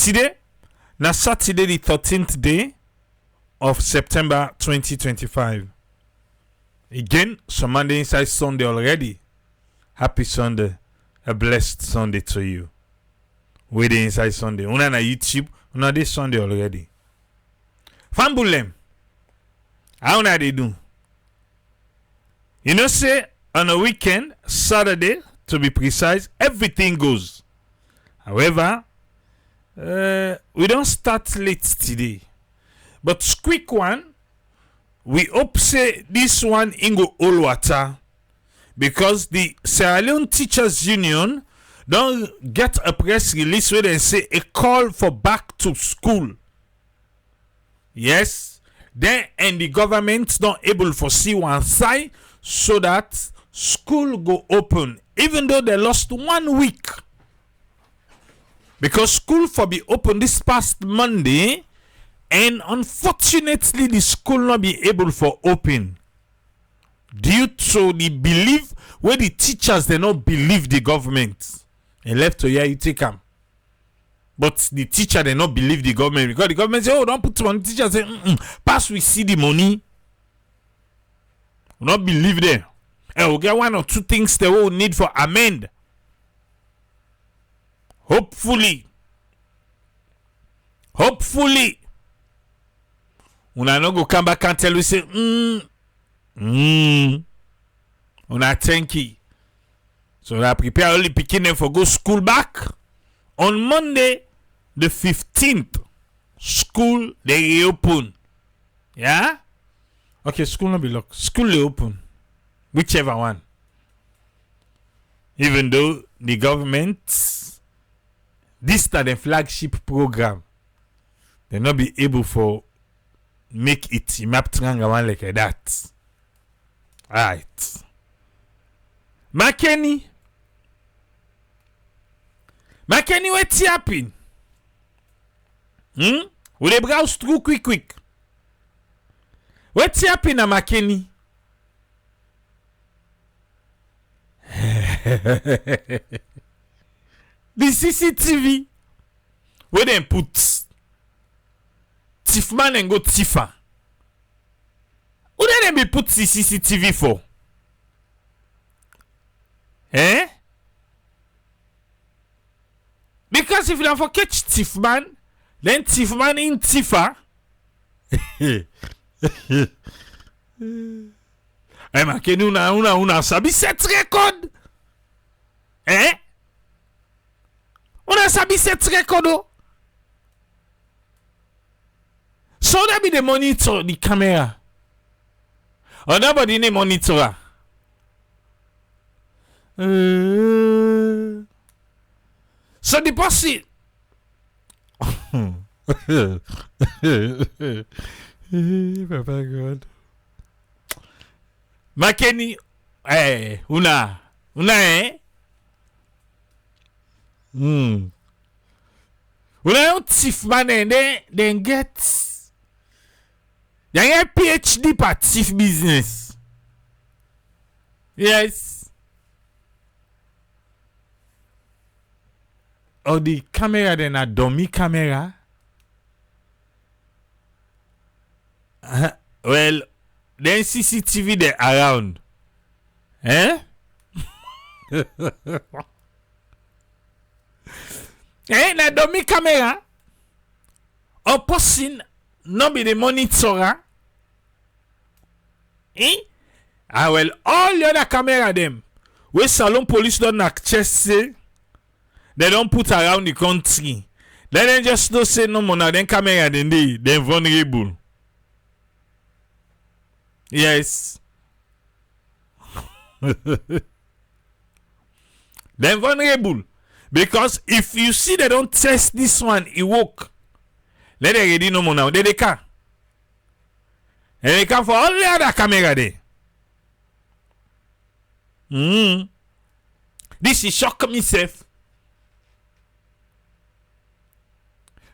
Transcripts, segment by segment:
Today, na Saturday the 13th day of September 2025. Again, some Monday inside Sunday already. Happy Sunday. A blessed Sunday to you. We dey inside Sunday. Una na YouTube. Una this Sunday already. Fambulem. How una dey do? You know, say on a weekend, Saturday to be precise, everything goes. However, we don't start late today. But quick one, we hope say this one in go all water because the Sierra Leone Teachers Union don't get a press release where they say a call for back to school. Yes, then and the government not able to see one side so that school go open, even though they lost 1 week. Because school for be open this past Monday, and unfortunately the school not be able for open due to the belief where the teachers they not believe the government. And left to here you take them. But the teacher they not believe the government because the government say, oh, don't put money. The teacher say, pass we see the money. We not believe them. And we'll get 1 or 2 things they will need for amend. Hopefully, una no go come back and tell you say, una thank you. So I prepare only picking them for go school back on Monday, the 15th. School they reopen. Yeah. Okay, school not be locked. School they open, whichever one. Even though the government, this is the flagship program, they not be able for make it map one like that. Alright. Makeni, what's happening? We dey browse through quick. What's happening, Makeni? The CCTV where they put Tiffman and go Tiffa. Who they be put the CCTV for? Eh? Because if you don't catch Tiffman, then Tiffman in Tiffa. Eh, Makeni una sabi set record. Eh? Una sabi set record. So that be the monitor, the camera. Or nobody ne monitor. So the person. Papa God. Makeni, una eh? Una yon Tiffman and then get PhD for Tiff business. Yes. Or the camera then a dummy camera. Well, then CCTV they around. Eh? Na dummy camera. Or person not be the monitor. Well, all the other camera them. Where Salon police don't access say they don't put around the country. Then just don't say no more now. Then camera then vulnerable. Yes. Then vulnerable. Because if you see they don't test this one, it work. Let them ready no more now. They can. And they can for all the other camera there. This is shock myself.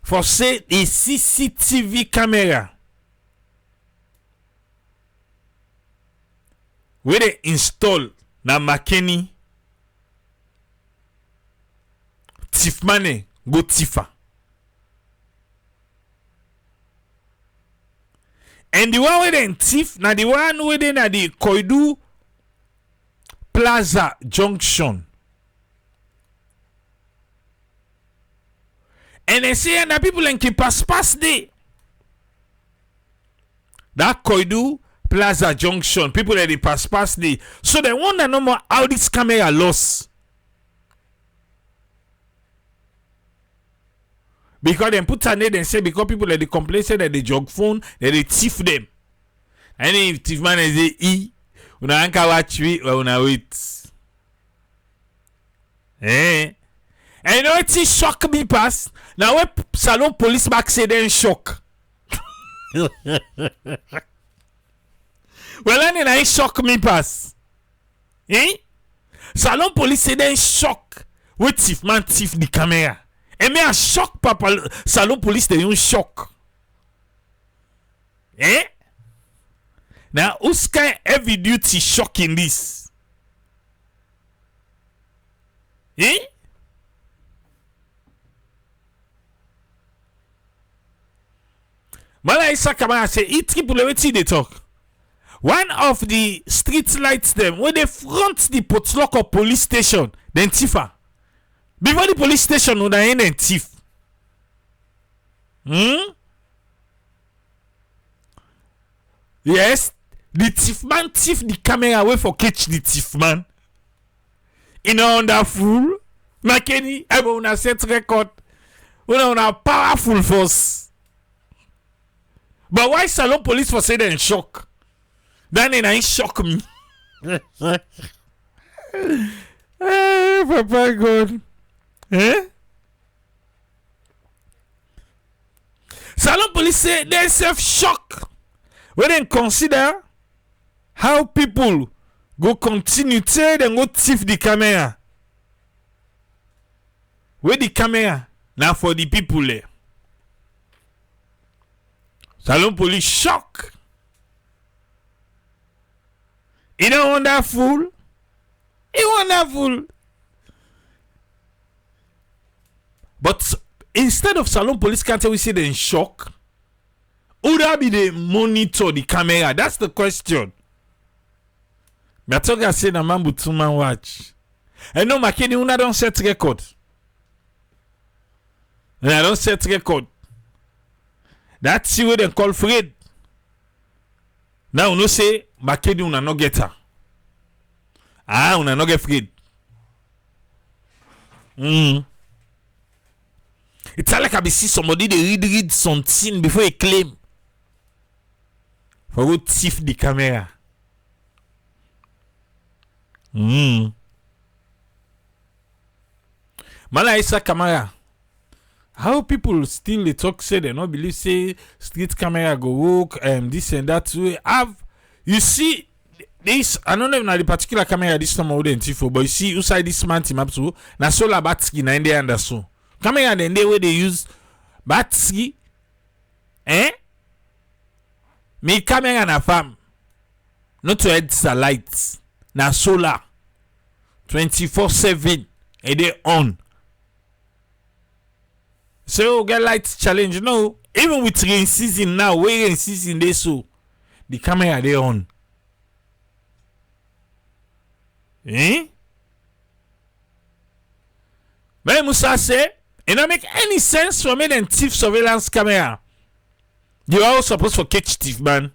For say a CCTV camera where they install na Makeni Tiffman go Tiffa. And the one with the thief, now the one within the Koidu Plaza Junction. And they say that people in keep pass day. That Koidu Plaza Junction, people that they pass day. So they want to know more how this camera lost. Because they put a name and say because people that they complain say that they jog phone, that they thief them. And if thief man is a una anka watch we or una wait. And you know it shock me pass. Now when Salon police back say they shock. Well, then I shock me pass. Salon police say they shock. What thief man thief the camera? And me a shock papa Salon police they don't shock. Now who's kind heavy duty shock in this? Mala Isa Kamara say it people wetin they talk. One of the street lights them when they front the Potloko police station, then Tifa. Before the police station, no ain't then thief. Yes, the thief man thief the camera away for catch the thief man. In a wonderful, McKinney, I will set record. We a powerful force. But why Salon police for say they in shock? Then it ain't shock me. Papa God. Salon police say they self shock when they consider how people go continue to then go thief the camera. Where the camera now for the people there. Salon police shock. You know wonderful? It's wonderful. But instead of Salon police can't we say they're in shock? Would that be the monitor the camera? That's the question. Me talk say na man but two man watch. And no Makeni una don't set record. And I don't set record. That's what they call Fred. Now no say Makeni una no get her. Una no get Fred. It's like I be see somebody they read something before he claim. For who thief the camera. Mala Isa Kamara. How people still they talk say they not believe say street camera go work this and that way. You see this I don't know if the particular camera this time wouldn't tifo, but you see inside this man team up to na solar battery na in there and so. Camera then they where they use battery me camera na farm not to add lights na solar 24/7 and they on. So get light challenge no even with rain season now where rain season they so the camera they on. But Musa say it don't make any sense for me than thief surveillance camera. You are all supposed to catch thief man.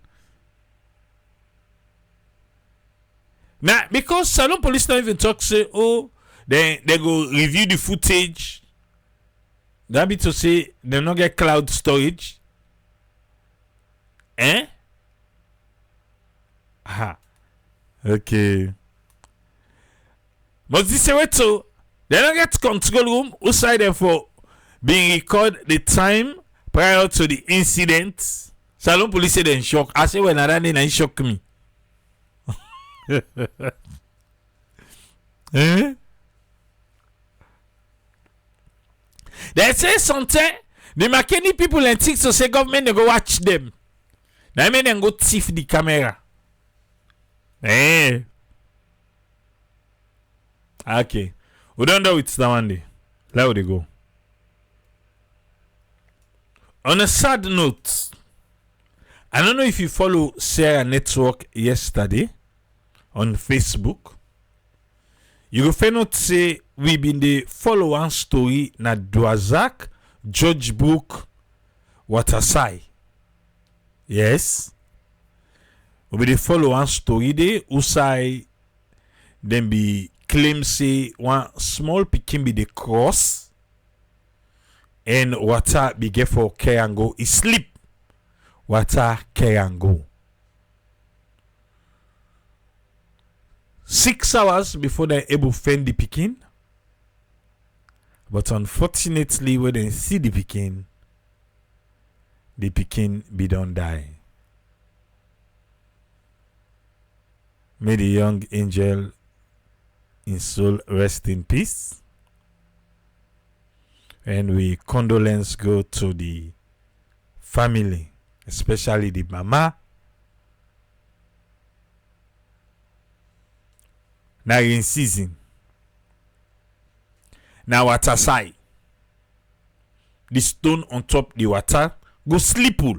Now because Salon police don't even talk say then they go review the footage. That be to say they not get cloud storage. Okay. But this way too, they don't get control room outside them for being record the time prior to the incident. Salon police say they in shock. I say when I ran in and shock me. They say something. The Makeni people and think to say government they go watch them. That mean they go thief the camera. Okay. We don't know it's the one day. Let we go. On a sad note, I don't know if you follow Sarah Network yesterday on Facebook. You go find out say we been the follow one story na Dwazak Judge Book Waterside. Yes. We be the follow one story there. Usai then be claim say one small pikin be the cross and water be get for care and go. He sleep. Water care and go. 6 hours before they able to find the pikin. But unfortunately, when they see the pikin be don't die. May the young angel in soul rest in peace. And we condolence go to the family, especially the mama. Now in season. Now water side. The stone on top the water go sleep pool.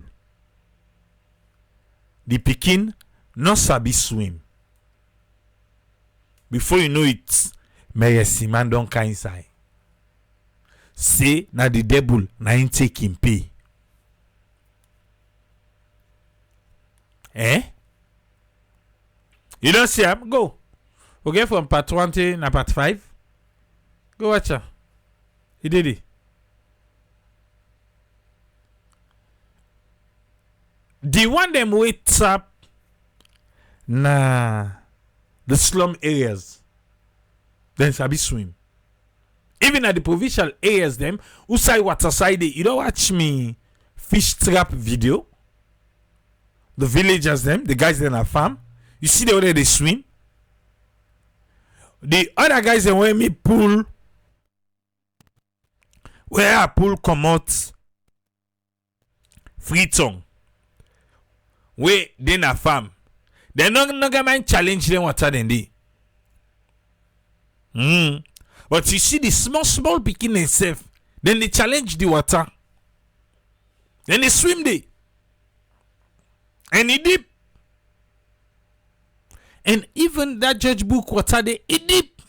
The pikin no sabi swim. Before you know it, Mercy man don't come inside. Say na the devil na him take him pay. You don't see him? Go. Okay, from part 20 na part 5. Go watch her. He did it. The one them wait up na the slum areas. Then sabi swim. Even at the provincial areas them, usai water side, you don't watch me fish trap video. The villagers them, the guys in a farm. You see the way they swim. The other guys that when me pull, where I pull come out free tongue, where they na farm, they no mind challenge them water than they. But you see the small picking themselves, then they challenge the water, then they swim there, and it deep. And even that judge book water they it deep.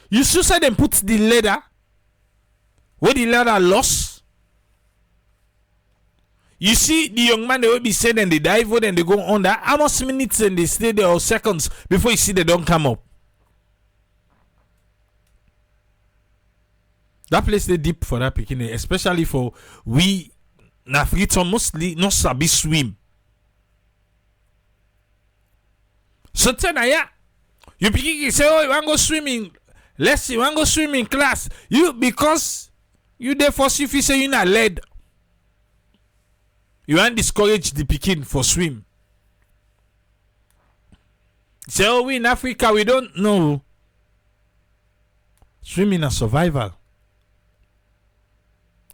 You still say them put the ladder where the ladder lost. You see the young man they will be saying and they dive and they go under. How much minutes and they stay there or seconds before you see they don't come up? That place they deep for that picking, especially for we na African mostly not sabi swim. So tell ya, you begin say, oh, you want to go swimming? Let's see, you want to go swimming class? You because you there for if you say you not led. You want to discourage the picking for swim. Say, oh, we in Africa we don't know. Swimming is survival.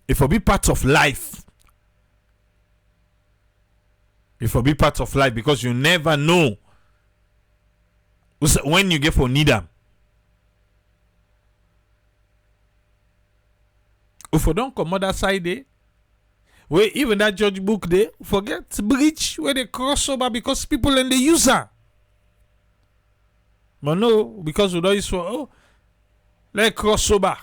It will be part of life. It will be part of life because you never know when you get for need them. If you don't come other side there, where even that judge book there, forget bridge where they cross over because people and the user. But no, because we don't use for let cross over.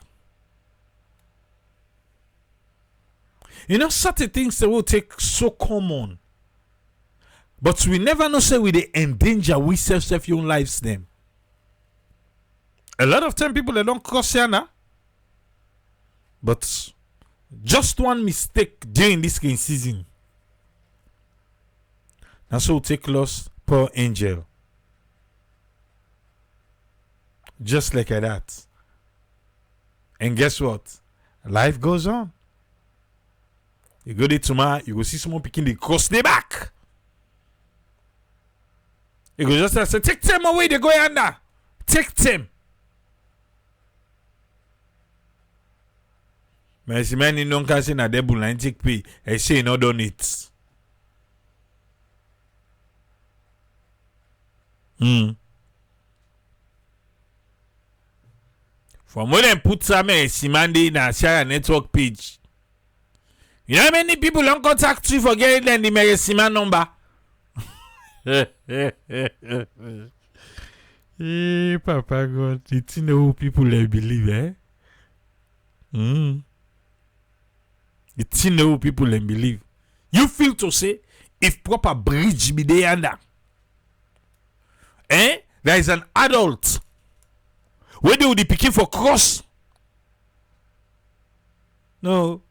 You know, certain things that will take so common. But we never know say we they endanger we self your lives them. A lot of time people they don't cross here now. But just one mistake during this game season. And so take loss poor angel. Just like that. And guess what? Life goes on. You go there tomorrow, you go see someone picking the cross their back. You go just say, take them away, they go under. Take them. Mais si man non kasi na debul na take pay, I say no done it. For more than put some Simandi na share network page. You know how many people don't contact you for getting them the Meresima number? Hey, Papa God, it's in the who people they believe, eh? It's in the who people they believe. You feel to say, if proper bridge be there under, there is an adult. Where they would be picking for cross? No.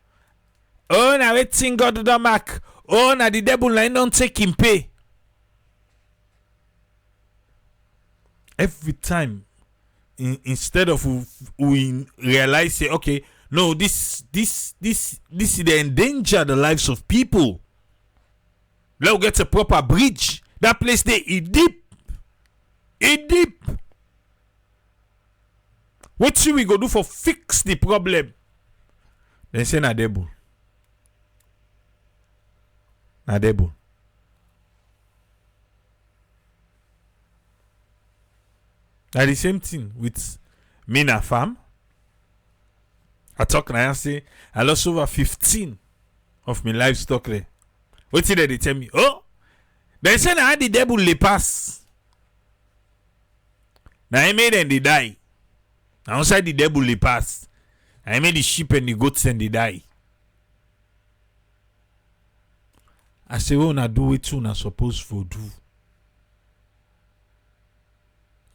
Oh, now waiting God to the mark. Oh, now the devil line don't take him pay. Every time, instead of we realize, say, okay, no, this is the endanger the lives of people. Let's get a proper bridge. That place there, it deep. What should we go do for fix the problem? Then say na devil. Na devil. Now the same thing with me na farm. I talk now and say I lost over 15 of my livestock there. What did they tell me? Oh, they say I had the devil le pass. Now I made them they die. Outside the devil le pass. I made the sheep and the goats and they die. I say, oh, na do it too, na supposed to do.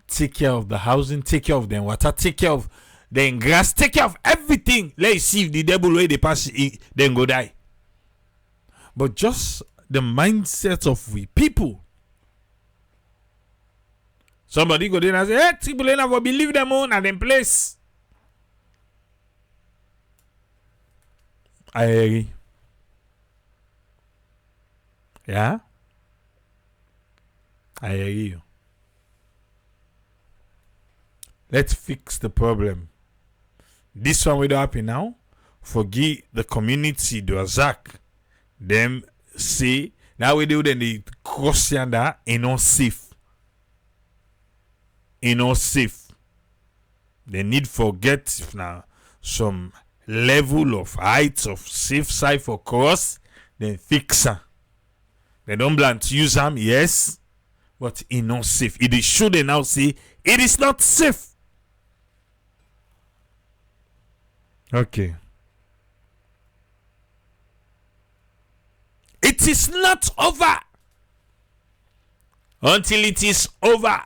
Take care of the housing, take care of the water, take care of the grass, take care of everything. Let's see if the devil way they pass, then go die. But just the mindset of we people. Somebody go there and say, hey, people ain't never believe them on at them place. I agree. Yeah? I agree you. Let's fix the problem. This one will happen now. Forgive the community, do a zack. Them say, now we do then the cross yonder ain't not safe. Ain't not safe. They need forget if now some level of height of safe side for cross, then fix her. They don't plan to use them, yes, but it not safe. It is should they now say it is not safe. Okay. It is not over until it is over.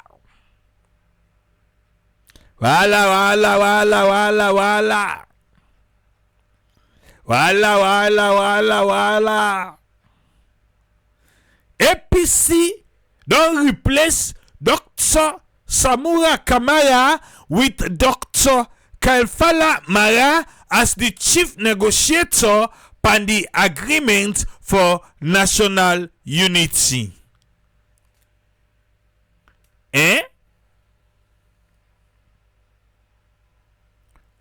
Wala wala wala wala wala. Wala wala wala wala. APC don't replace Dr. Samura Kamara with Dr. Kelfala Marrah as the chief negotiator on the agreement for national unity. You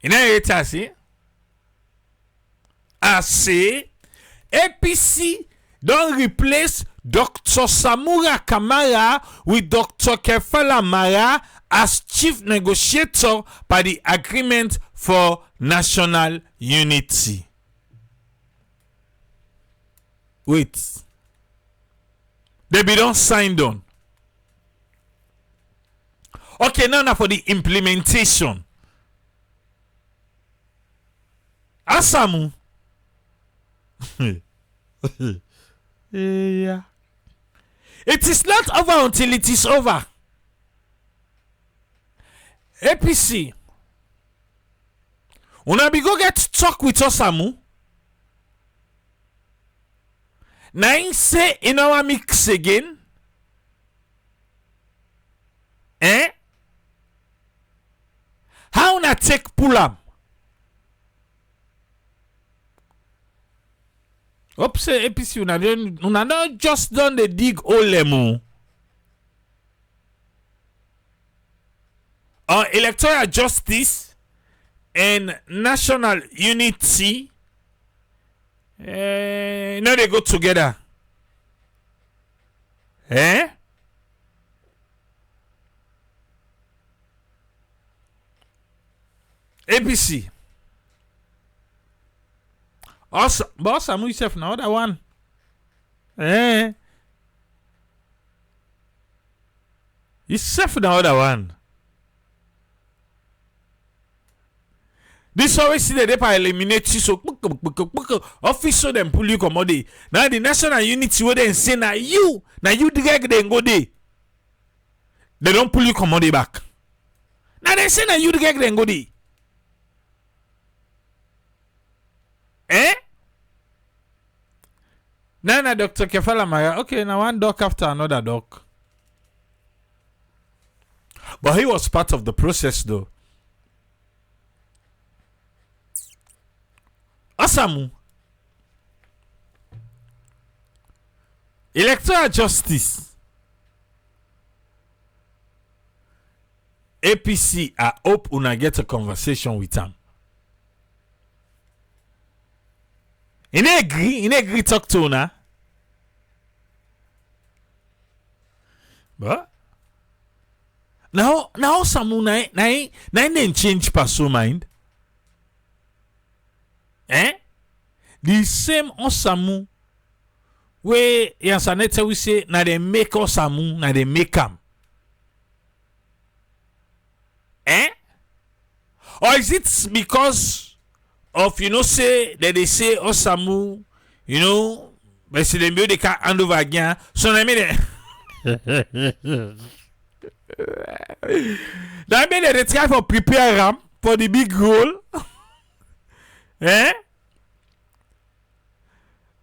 know what I say? I say APC don't replace Dr. Samura Kamara with Dr. Kelfala Marrah as chief negotiator by the agreement for national unity. Wait. They be don't signed on. Okay, now for the implementation. Asamu. Yeah. It is not over until it is over. APC. Una be go get talk with Osamu. Now say in our mix again. How na take pull up? Oops, APC una not just done the dig olemu. On electoral justice and national unity, now they go together. APC. Also, but Samu himself now that one. Eh. Himself now that one. This always see that they eliminate you so official them pull you commodity. Now the national unity where they say now you drag them go there. They don't pull you commodity back. Now they say now you drag them go there. Eh? Now Dr. Kelfala Marrah, okay, now one doc after another doc. But he was part of the process though. Asamu. Electoral justice. APC, I hope una get a conversation with him. He agree talk to una. But now Samu na change personal mind. Eh? The same Osamu where Yansanete we say na they make Osamu, na they make him. Eh? Or is it because of say that they say Osamu, but see them they can't hand over again. So I mean that mean they try for prepare him for the big role. Eh?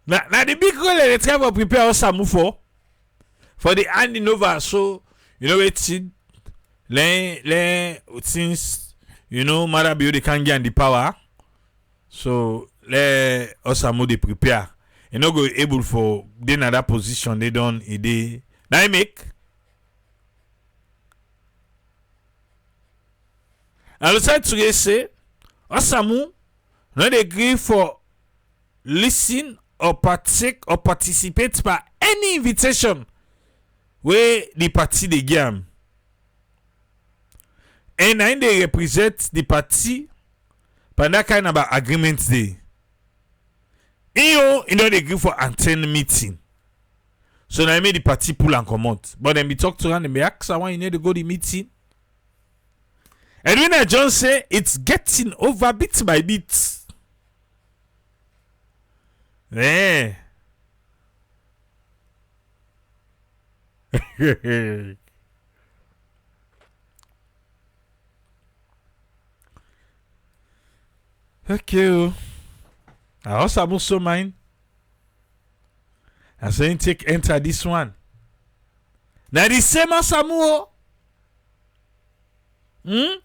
Now the big role they try to prepare Osamu for the handing over. So it's since Marrah they can't get the power. So let Osamu they prepare. Go able for they in that position they don't they now I make. And the side to say Osamu not agree for listen or partake or participate by any invitation where the party they give. And then they represent the party by that kind of agreement they. You don't agree for attend meeting. So now I made the party pull and come out. But then we talk to her and they ask her why you need to go to the meeting. And when I just say it's getting over bit by bit. Eh. Okay. I also have so mine. I say take enter this one. Now the same as Samura. The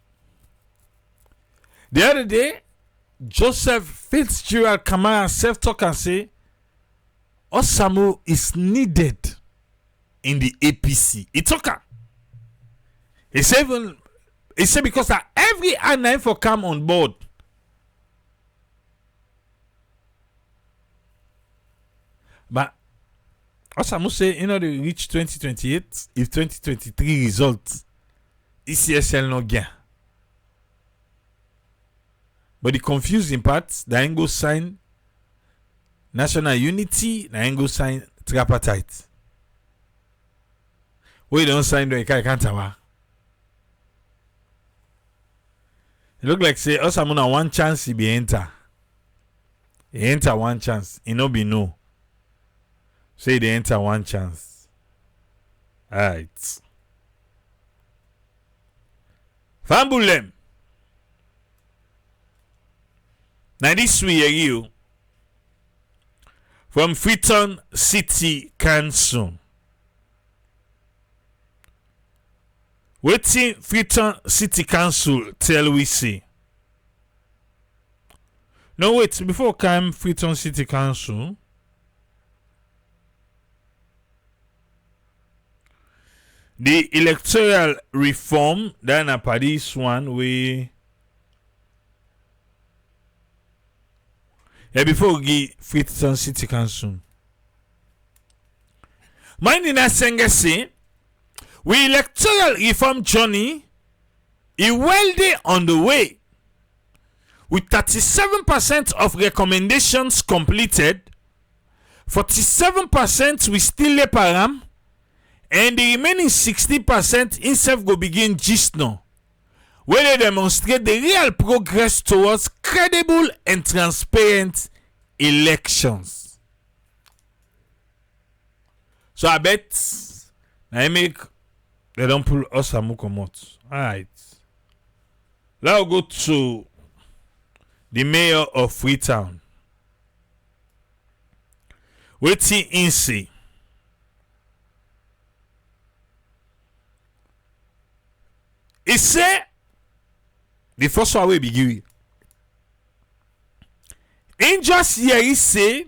other day, Joseph Fitzgerald Kamara self-talk and say Osamu is needed in the APC. He talk. He said because that every A9 for come on board. But Osamu say they reach 2028 if 2023 results ECSL no gain. But the confusing part, the ain't sign national unity, the ain't sign tripartite. We don't sign the can't have. It look like say Osamu one chance he be enter. He enter one chance. He no be no. Say they enter one chance. Alright. Fambulem. Now this we hear you from Freetown City Council. Waiting Freetown City Council tell we say. No wait, before come Freetown City Council. The electoral reform, then a this one we before we give Freetown City Council. Minding that say we electoral reform journey is well there on the way. with 37% of recommendations completed, 47% will still lay param, and the remaining 60% instead go begin gist now, where they demonstrate the real progress towards credible and transparent elections. So I bet I make they don't pull us a mukomot. Alright. Let's go to the mayor of Freetown. Wetin him say? He say the first one we begin. In just here he say,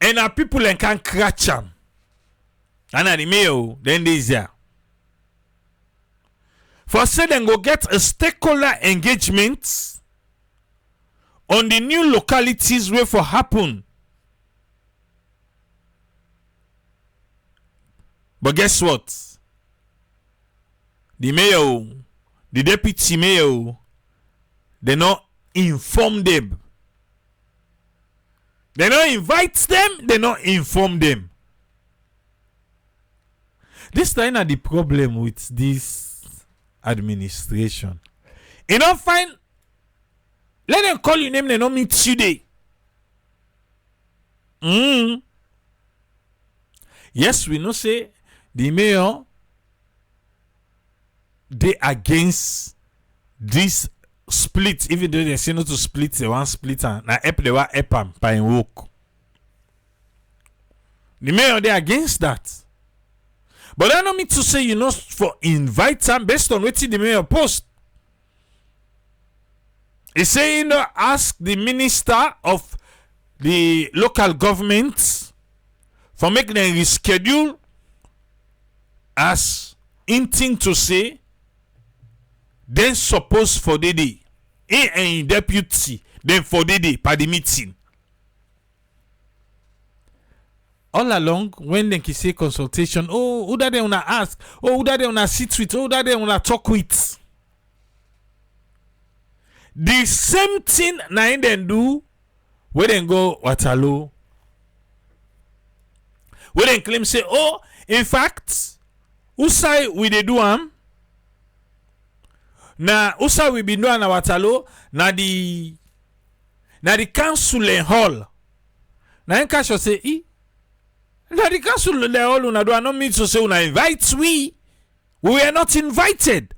and our people can catch him. And at the mayor, then they there. For say then go get a stakeholder engagement on the new localities where for happen. But guess what? The mayor, the deputy mayor, they not inform them. They not invite them, they not inform them. This time are the problem with this administration. You don't find, let them call your name, they don't meet today. Yes, we know say the mayor they against this split, even though they say not to split, they want split and na help they want help am by work. The mayor they against that. But I don't mean to say you know for invite them based on what the mayor post. He say you know ask the minister of the local government for making them reschedule as hinting to say then suppose for the day in deputy then for the day by the meeting. All along when they can say consultation, oh who that they wanna ask, oh who that they wanna sit with, oh who that they wanna talk with. The same thing na then do where they go Waterloo. Where they claim say, oh in fact who say we they do na usa we be doing na Waterloo na the council hall. Na en cash say na the council hall una do not mean to say una invite we were not invited.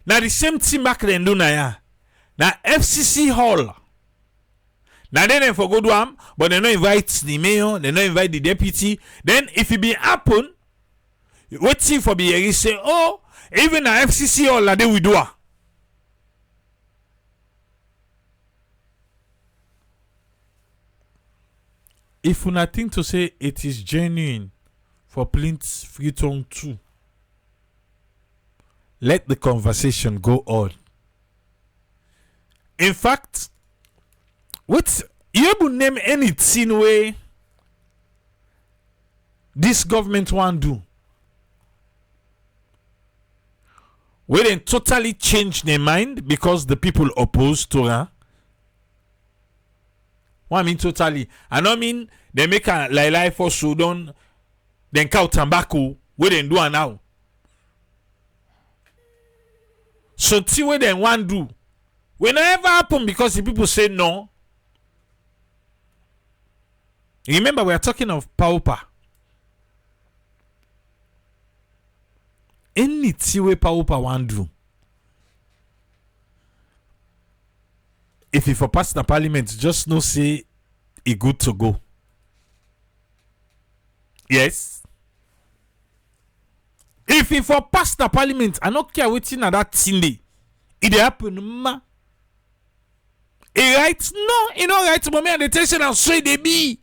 Na the same thing back then do na ya. Na FCC hall. Na then for go do but they no invite the mayor, they no invite the deputy. Then if it be happen, waiting for be say, oh, even a FCC hall la they we do. If una think to say it is genuine for Plinth Freetown 2, let the conversation go on. In fact, what you able name anything way this government want do? We then totally change their mind because the people opposed to her. What I mean totally? I don't mean they make a life for Sudan, then cow tobacco, we then do now. So see what they want do. Will never happen because the people say no. Remember, we are talking of pauper. Anything we pauper want do. If it for pass the parliament, just no say it good to go. Yes. If it for pass the parliament, I don't care waiting at that thing. It happen, ma. It right? No, it not right. But me and the tension and so they be.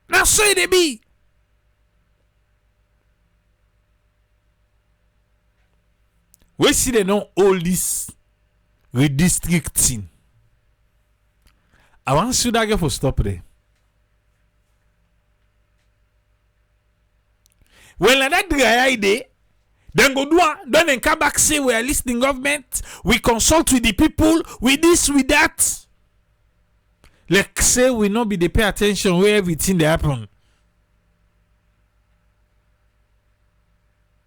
Now so they be. We see they know all this redistricting. I want to that get for stop there. Well, that dry idea, Then go do it. Then they come back say we are listening government. We consult with the people. With this, with that. Like say we not be they pay attention where everything they happen.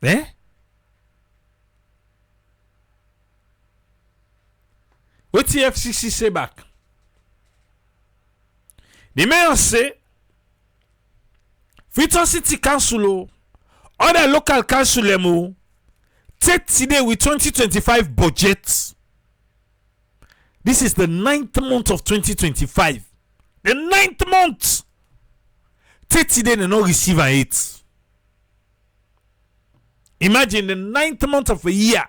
Eh? What the FCC say back? The mayor say Freetown City Council other local council take today with 2025 budget. This is the 9th month of 2025. The 9th month. Take today they not receive an 8. Imagine the 9th month of a year.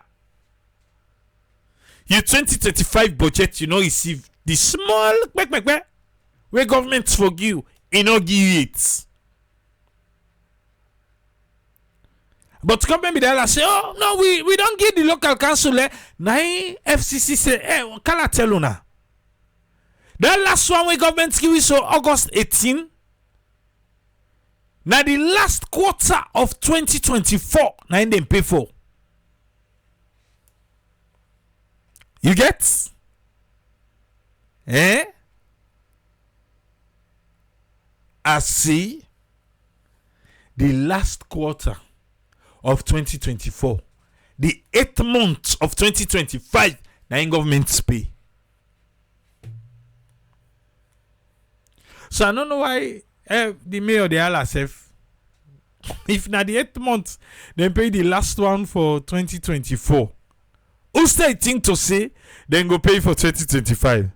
Your 2025 budget you not receive the small where government forgive you, it not give you it. But government be there and say, oh no, we don't give the local council. Now FCC say, what can I tell you now? That last one where government give you so August 18. Now the last quarter of 2024, now they pay for. You get? Eh? I see the last quarter of 2024, the 8th month of 2025, now in government pay. So I don't know why the mayor they all herself. If na the 8th month, they pay the last one for 2024. Who's they think to say then go pay for 2025?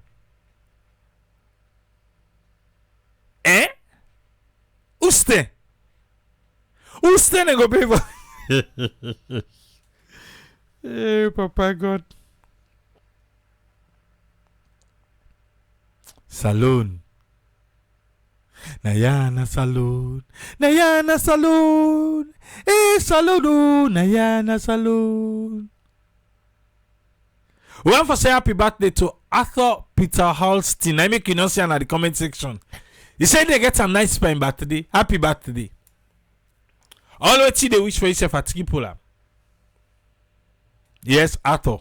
Eh? Who's they? Who's they go pay for? Hey, Papa God. Saloon. Nayana Saloon. Nayana Saloon. Eh, Saloon. Nayana Saloon. We want to say happy birthday to Arthur Peter Halstein. I make you know see in the comment section. He said they get a nice spine birthday. Happy birthday. Always they wish for yourself at Tripola. Yes, Arthur.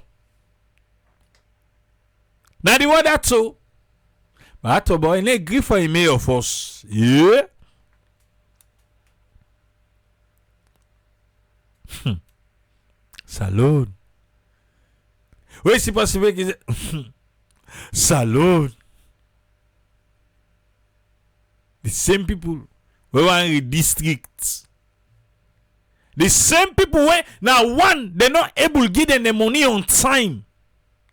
Now the word that so. But Arthur boy, he agree for a mayor of us. Yeah. Salon. Where is it possible? Salon. The same people we want in districts. The same people where now one they're not able to give them the money on time.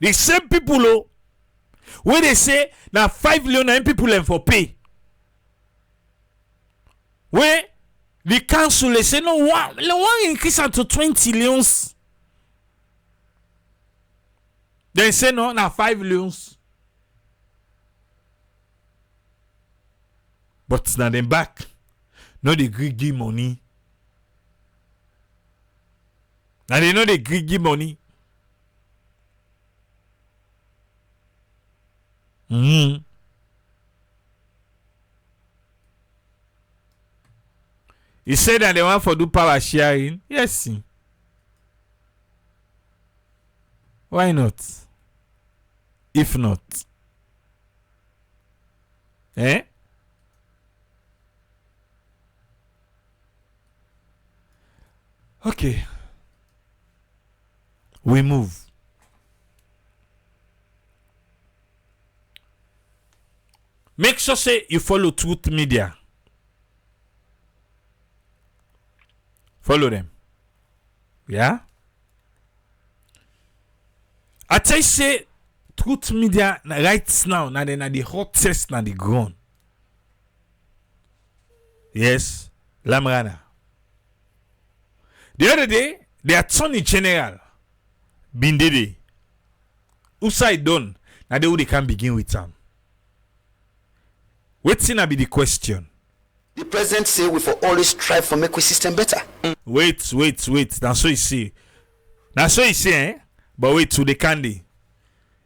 The same people where they say now 5 million people them for pay. Where the council they say no one increase it to 20 millions. They say no now 5 millions. But now them back. No they give money. And they know they give money. He said that they want for do power sharing. Yes. Why not? If not. Eh? Okay. We move. Make sure say you follow Truth Media. Follow them. Yeah? I tell you say Truth Media right now na the hottest na the ground. Yes, Lamrana. The other day, the Attorney General Bindede who side done now they can begin with them. What's in be the question? The president say we for always strive for make we system better. Wait. That's what you see. That's what you say, eh? But wait to the candy.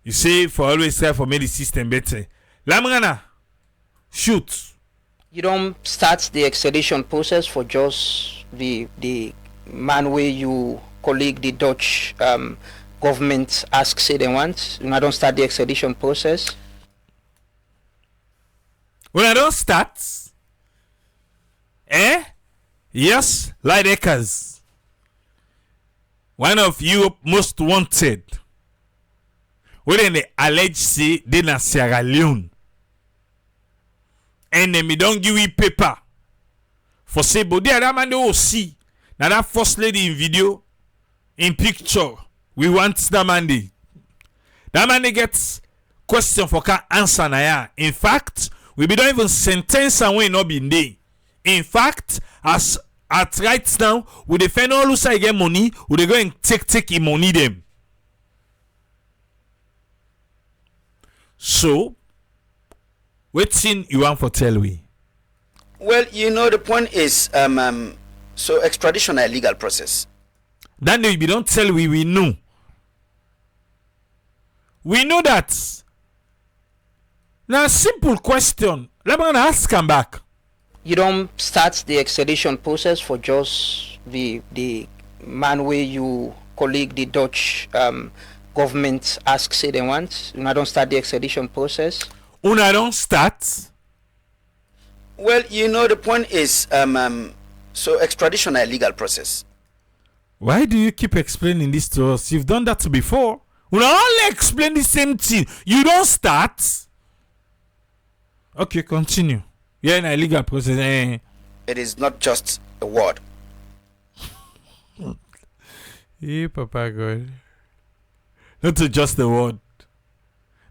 You say for always strive for make the system better. Lamrana, shoot. You don't start the extradition process for just the man where you colleague, the Dutch government ask say they want, I don't start the extradition process? When I don't start, yes, Leijdekkers, one of Europe most wanted, when they allege say they na Sierra Leone, and then me don't give you paper for say, but the other man they will see now that first lady in video, in picture, we want that man they. That man they gets question for can answer na ya. In fact, we be don't even sentence and we not be there. In fact, as at right now, we defend all who say get money, we they go and take in money them. So, wetin you want for tell we? Well, the point is, so extradition is a legal process. Then we don't tell we know. We know that. Now, simple question. Let me ask him back. You don't start the extradition process for just the man where you colleague, the Dutch government ask say they want. I don't start the extradition process. Una don't start. Well, the point is, so extradition is a legal process. Why do you keep explaining this to us? You've done that before. Una only explain the same thing. You don't start. Okay, continue. Yeah, in a legal process. It is not just a word. Hey, Papa God. Not just a word.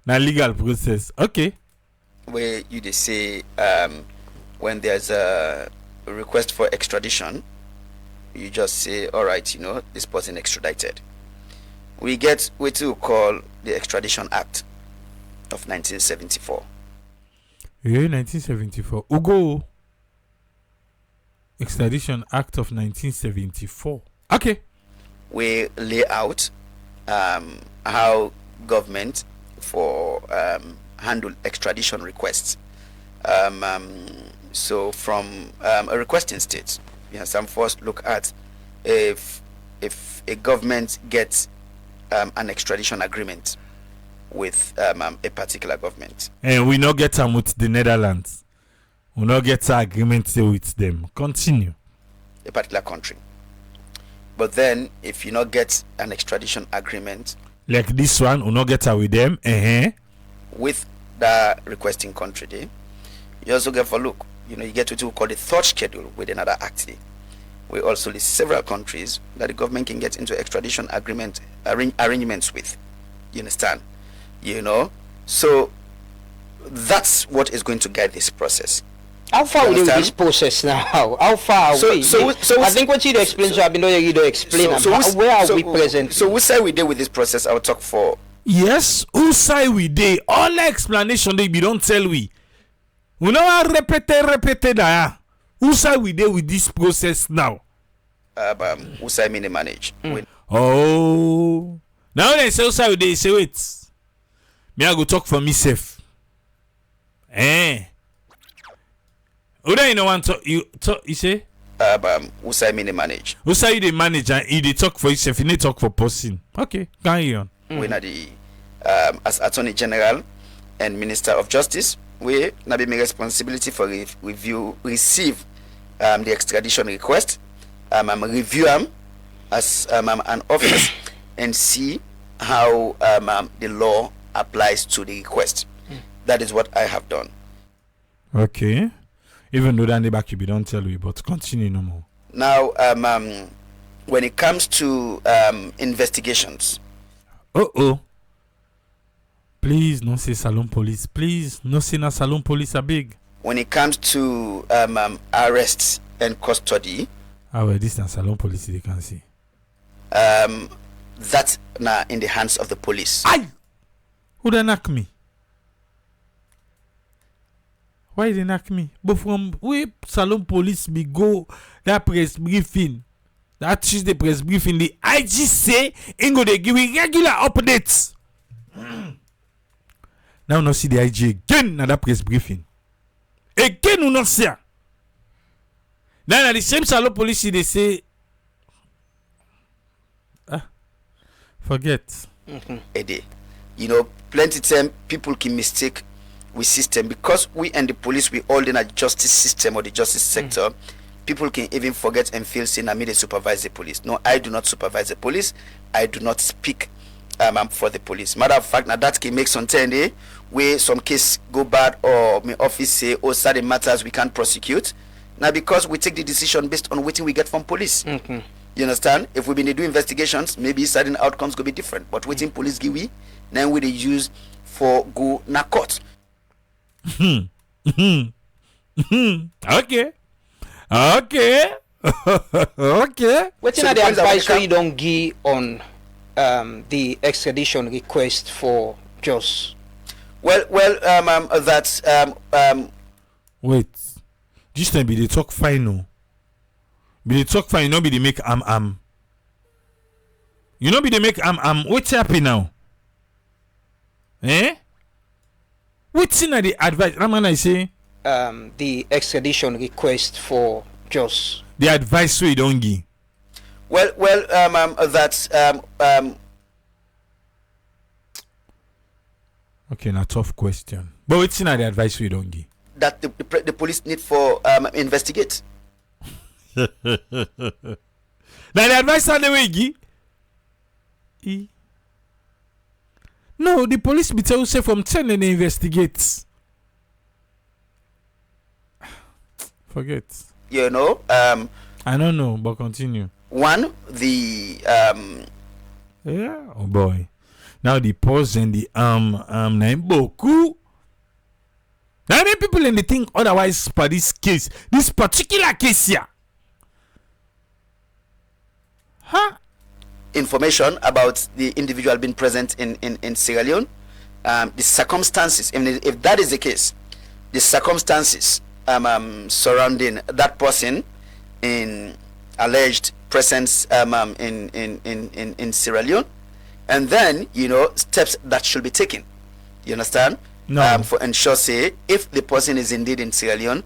Na legal process. Okay. Where you they say when there's a request for extradition, you just say, all right, this person extradited. We get what we call the Extradition Act of 1974. Yeah, 1974. Ugo. Extradition Act of 1974. Okay. We lay out how government for handle extradition requests. So from a requesting state, some first look at if a government gets an extradition agreement with a particular government. And we not get them with the Netherlands. We not get an agreement with them. Continue. A particular country. But then, if you not get an extradition agreement, like this one, we not get her with them, with the requesting country, there, you also get for look. You get what we call the third schedule with another act. We also list several countries that the government can get into extradition agreement arrangements with. You understand? So that's what is going to guide this process. How far are we with this process now? How far are we? So I think what you explain, so I've been doing you to explain. Where are we present? So we say we deal with this process. I will talk for. Yes, who say we dey? All the explanation they be don't tell we. We know repeat that. Who say we dey with this process now? Who say me manage? Oh, now they say who say we dey. Say wait. Me I go talk for myself. Who do you know want to you say? Who say me manage? Who say you dey manage and you dey talk for yourself? You need talk for person. Okay, carry on. We na the as Attorney General and Minister of Justice, we na be my responsibility for receive the extradition request, review them as an office and see how the law applies to the request. That is what I have done. Okay. Even though that back you be don't tell me, but continue no more. Now, when it comes to investigations. Please no say Salon Police. Please no say na Salon Police are big. When it comes to arrests and custody. This na Salon Police they can see. That's now in the hands of the police. Aye! Who they knock me? Why they knock me? But from where Salon Police be go that press briefing, that Tuesday press briefing, the IG say ingo they give regular updates. Now no see the IG again na that press briefing. Again we not see. Now the same Salon Police they say Forget. a day. You know, plenty time people can mistake with system because we and the police we all in a justice system or the justice sector. People can even forget and feel saying I may supervise the police. No, I do not supervise the police. I do not speak for the police. Matter of fact, now that can make some time where some case go bad or my office say oh certain matters we can't prosecute. Now because we take the decision based on what we get from police. You understand? If we been to do investigations, maybe certain outcomes could be different. But waiting police give we, then we they use for go na court. Okay. Okay. Okay. What So are the the points that we advice can- you don't give on the extradition request for Jos? Well, Wait. Just be the talk final. Be the talk fine, no be the make You know be the make what's happening now? Eh? What's in the advice? Raman, I say The extradition request for Jos. the advice we don't give. Okay, now tough question. But what's in the advice we don't give? that the police need for investigate. Now the advice are the way give. No, the police be tell say from 10 and they investigate. Forget. You know, I don't know, but continue. one the Yeah, oh boy. Now the pause and the name boku. Now many people in the thing otherwise for this case, this particular case here. Huh? information about the individual being present in Sierra Leone, the circumstances, if that is the case, the circumstances surrounding that person in alleged presence in Sierra Leone, and then steps that should be taken. You understand? No. For ensure say if the person is indeed in Sierra Leone,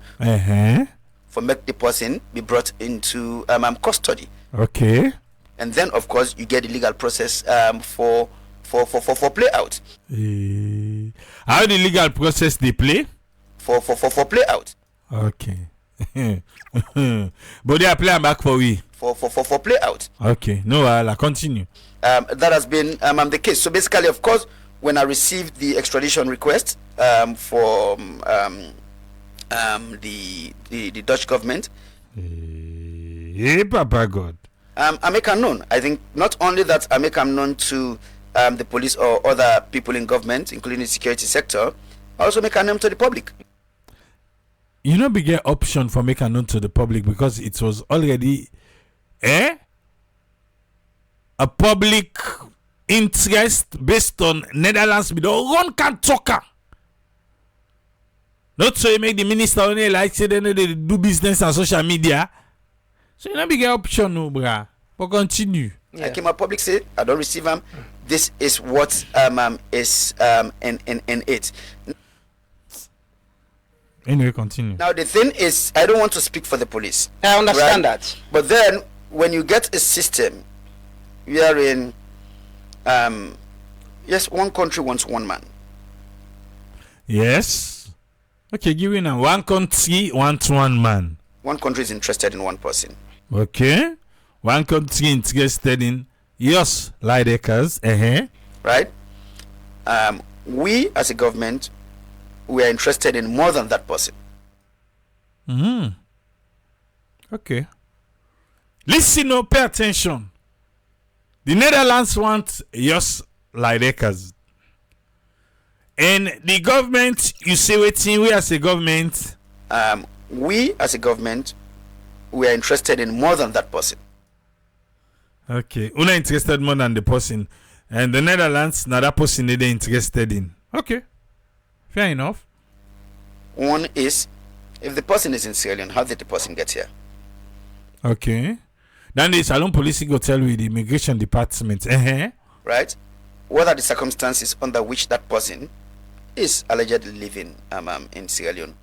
for make the person be brought into custody. Okay. And then of course you get the legal process for play out. How the legal process they play? For play out. Okay. But they are playing back for we. For play out. Okay. No, I'll continue. That has been the case. So basically, of course, when I received the extradition request for the Dutch government, Hey, Papa God. I make them known. I think not only that I make them known to the police or other people in government, including the security sector, I also make them known to the public. You know, bigger option for making known to the public because it was already a public interest based on Netherlands with one can talker. Not so you make the minister only like say they do business on social media. So you know bigger option no bruh. But continue. I came out public say I don't receive them. This is what is in it. Anyway, continue. Now the thing is, I don't want to speak for the police. I understand Right. that. But then when you get a system wherein yes, one country wants one man. Yes. Okay, give me now. One country wants one man. One country is interested in one person. Okay. One country interested in yes, Leijdekkers. Right? We as a government, we are interested in more than that person. Okay. Listen up, pay attention. The Netherlands want yes, Leijdekkers. And the government, you say waiting, we as a government. We as a government, we are interested in more than that person. Okay. Una interested more than the person. And the Netherlands, now that person they're interested in. Okay. Fair enough. One is, if the person is in Sierra Leone, how did the person get here? Okay. Then the Salon police go tell you the immigration department. Right? What are the circumstances under which that person is allegedly living in Sierra Leone?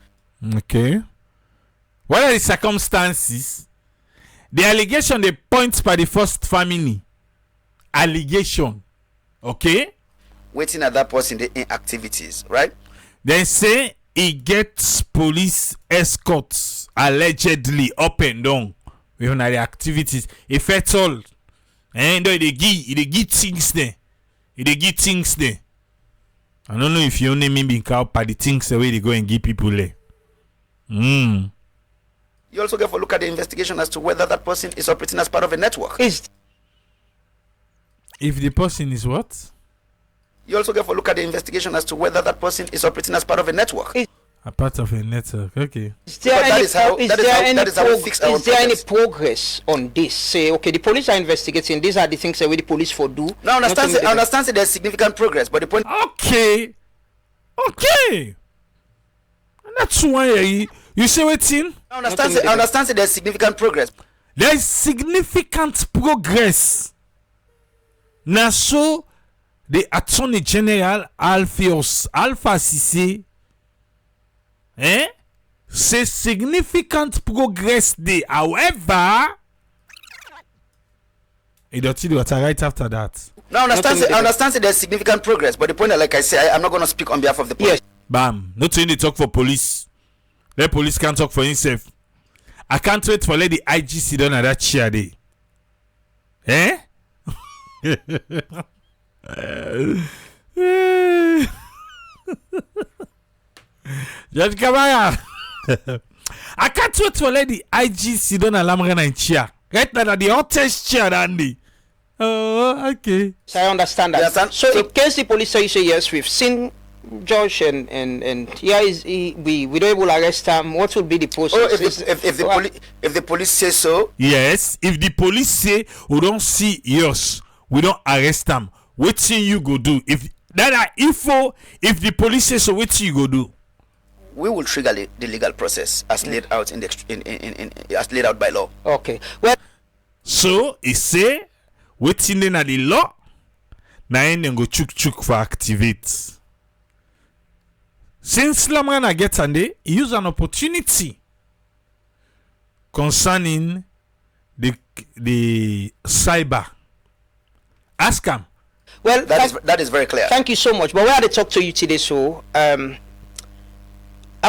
Okay. What are the circumstances? The allegation they point by the first family allegation. Okay? Waiting at that person the inactivities, right? Then say he gets police escorts allegedly up and down with the activities. If at all, and they give things there. They give things there. I don't know if you only mean being called by the things the way they go and give people there. You also get to look at the investigation as to whether that person is operating as part of a network. If the person is what? You also get to look at the investigation as to whether that person is operating as part of a network. A part of a network, okay. Is there But that is how we fix our is there any problems. progress on this? Say, okay, the police are investigating. These are the things that the police for do. Now, I understand that there's significant progress, but the point. Okay. And that's why you say waiting. I understand that there's significant progress. There is significant progress. Now, so the Attorney General Alpha Cissé, say significant progress there. However, it don't do what right after that. Now, I understand that there's significant progress, but the point, like I say, I'm not going to speak on behalf of the police. Yes. Bam. Not only talk for police. The police can't talk for himself. I can't wait for let the IG sit down at that chair there. Judge Kamara. I can't wait for let the IG sit down at Lamrana chair. Right now, the hottest chair, Andy. Oh, okay. So I understand that. Yes, so in case the police say yes, we've seen Josh and we don't able to arrest him. What will be the process? Oh, if the police say so. Yes, if the police say we don't see yours, we don't arrest them. What thing you go do? If that are info, if the police say so, what you go do? We will trigger the legal process as laid out as laid out by law. Okay. Well, so he say waiting in the law. Now then go chuk for activate. Since Lamrana gets on there, he use an opportunity concerning the cyber. Ask him. well, That is very clear. thank you so much. But we had to talk to you today, so I'm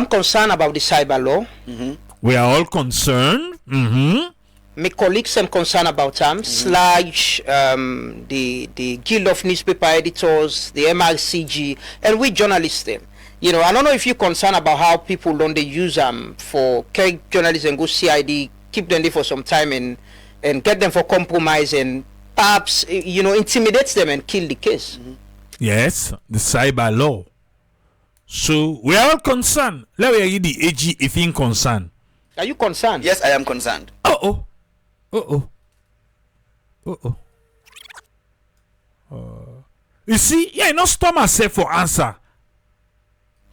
concerned about the cyber law. We are all concerned. My colleagues are concerned about Sludge, the Guild of Newspaper Editors, the MRCG, and we journalists them. I don't know if you're concerned about how people don't they use for carry journalists and go CID, keep them there for some time and get them for compromise and perhaps intimidates them and kill the case. Yes, the cyber law. So we are all concerned. Let me read the AG if in concerned. Are you concerned? Yes, I am concerned. You see, not stop myself for answer.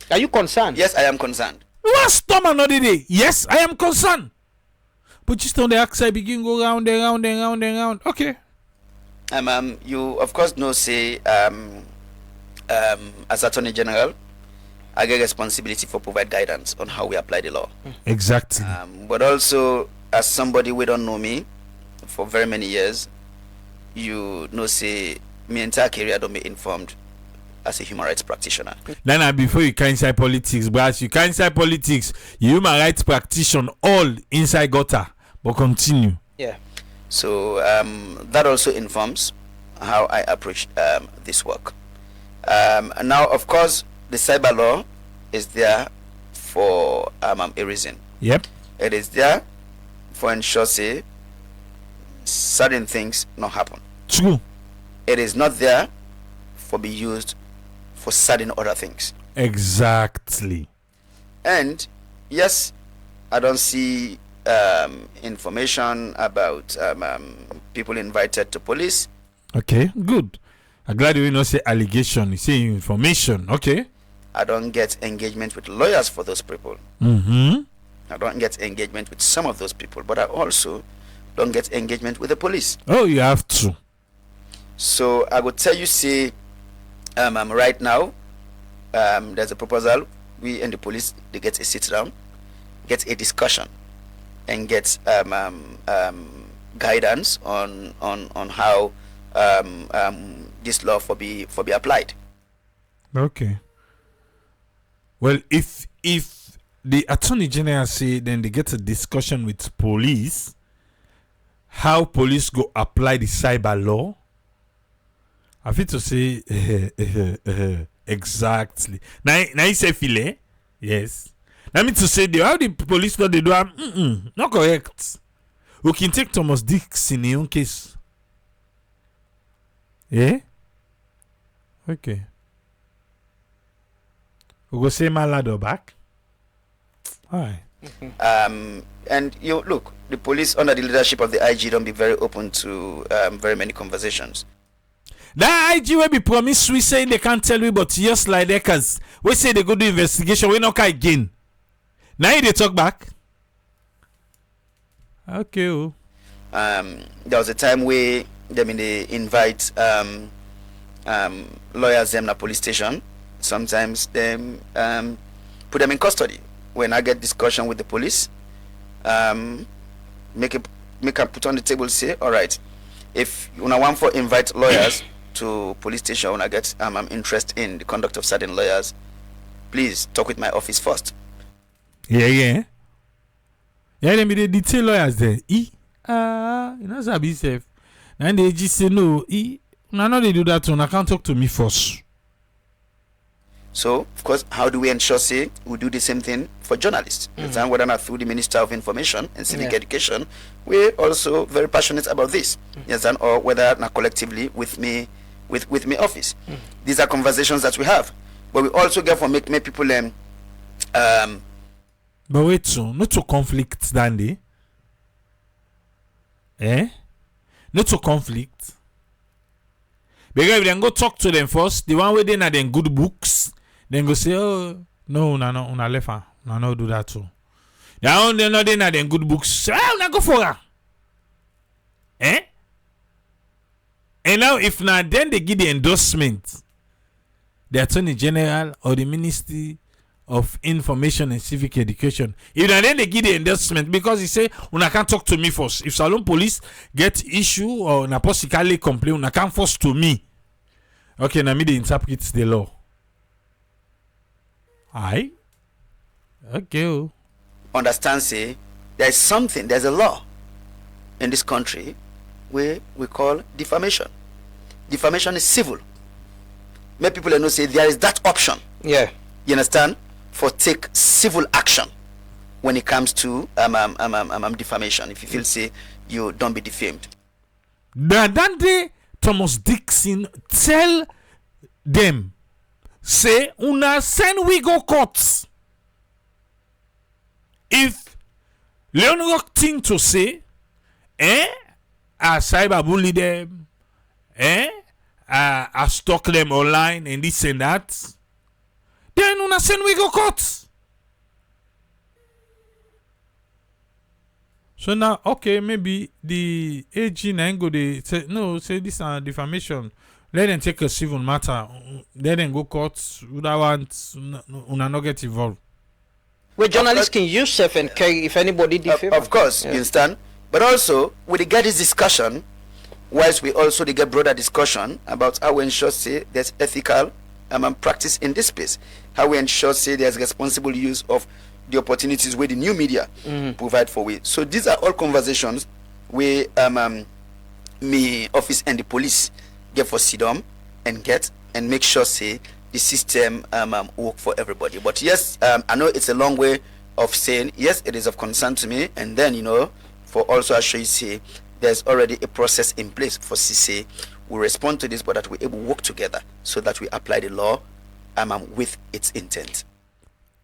Are you concerned? Yes, I am concerned. You want stop another day? Yes, I am concerned. But just on the outside, begin go round and round and round and round. Okay. You of course know say as Attorney General, I get responsibility for provide guidance on how we apply the law. Exactly. But also as somebody we don't know me for very many years, you know say my entire career don't be informed as a human rights practitioner. Then before you can inside politics, but as you can inside politics, you human rights practitioner all inside gutter. But continue. Yeah. So that also informs how I approach this work. Now, of course, the cyber law is there for a reason. Yep. It is there for ensure say certain things not happen. True. It is not there for be used for certain other things. Exactly. And yes, I don't see information about people invited to police. Okay, good. I'm glad you not say allegation. You say information. Okay. I don't get engagement with lawyers for those people. I don't get engagement with some of those people, but I also don't get engagement with the police. Oh, you have to. So I would tell you, say, right now, there's a proposal. We and the police, they get a sit down, get a discussion, and get guidance on how this law for be applied. Okay. Well, if the Attorney General say then they get a discussion with police, how police go apply the cyber law, I feel to say exactly. Now you say file, yes. That means to say how the police law they do not correct. We can take Thomas Dix in your own case. Yeah? Okay. We go say my ladder back. Alright. And you look, the police under the leadership of the IG don't be very open to very many conversations. That IG will be promised we say they can't tell we, but just Leijdekkers, we say they go do investigation, we not can again. Now they talk back. Okay. Oh. There was a time where they invite lawyers them na police station. Sometimes them put them in custody. When I get discussion with the police, make a put on the table, say, all right, if you want for invite lawyers to police station, when I get I'm interested in the conduct of certain lawyers, please talk with my office first. Yeah, them be the detail lawyers there. You know Sabi safe. And they just say no, no they do that one. I can't talk to me first. So, of course, how do we ensure, say, we do the same thing for journalists? Mm-hmm. Whether or not through the Minister of Information and Civic Education, we're also very passionate about this. Yes, and or whether not collectively with me office. These are conversations that we have, but we also get for make people But wait, so not to conflict, Dandy. Not to conflict. Because if they go talk to them first, the one where they na them good books, then go say, oh no, una left no do that too. Now they not them good books. Una go for her. And now if not, then they give the endorsement, the Attorney General or the Ministry of Information and Civic Education. If not, then they give the endorsement because he say, una can't talk to me first. If Salon Police get issue or na possibly complain, una can't force to me. Okay, now me they interpret the law. Aye. Okay. Understand, say, there's a law in this country where we call defamation. Defamation is civil. Many people know say there is that option. Yeah. You understand? For take civil action when it comes to defamation. If you feel say you don't be defamed. Dante Thomas Dixon tell them say una send we go courts. If Leone rock thing to say, I cyber bully them, I stalk them online and this and that, then una send we go court. So now, okay, maybe the AG na go they say no, say this is defamation. Let them take a civil matter. Let them go court. Would I want una not get involved? Where journalists can use self and care if anybody defame. Of course, you understand. But also, we get this discussion, whilst we also get broader discussion about how we ensure say there's ethical practice in this space. How we ensure say there's responsible use of the opportunities where the new media provide for we. So these are all conversations where me office and the police get for sit down and get and make sure say the system work for everybody. But yes, I know it's a long way of saying yes, it is of concern to me, and then for also I show you say there's already a process in place for CC. We respond to this, but that we able to work together so that we apply the law with its intent.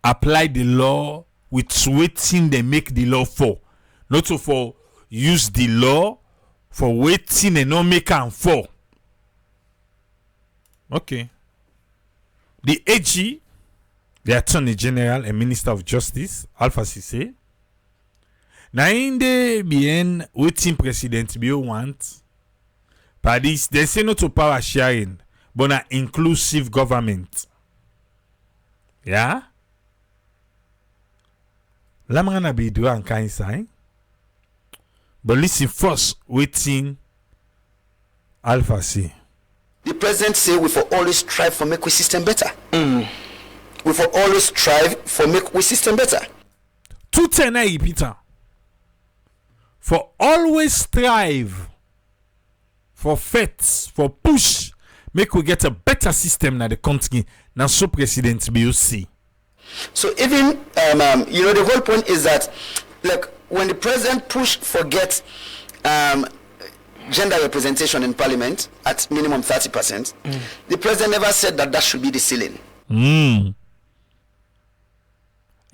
Apply the law with waiting they make the law for, not so for use the law for waiting and not make am for. Okay. The AG, the Attorney General and Minister of Justice, Alpha CC, na in the bien waiting President Bio want. But this they say no to power sharing, but na inclusive government. Yeah? Lamana be do and kind sign. But listen first, waiting Alpha C. The president say we for always strive for make we system better. We for always strive for make we system better. 210 Peter. For always strive for faith, for push, make we get a better system na the country. Now so President BOC. So even the whole point is that like when the president push for get gender representation in parliament at minimum 30%, the president never said that should be the ceiling. You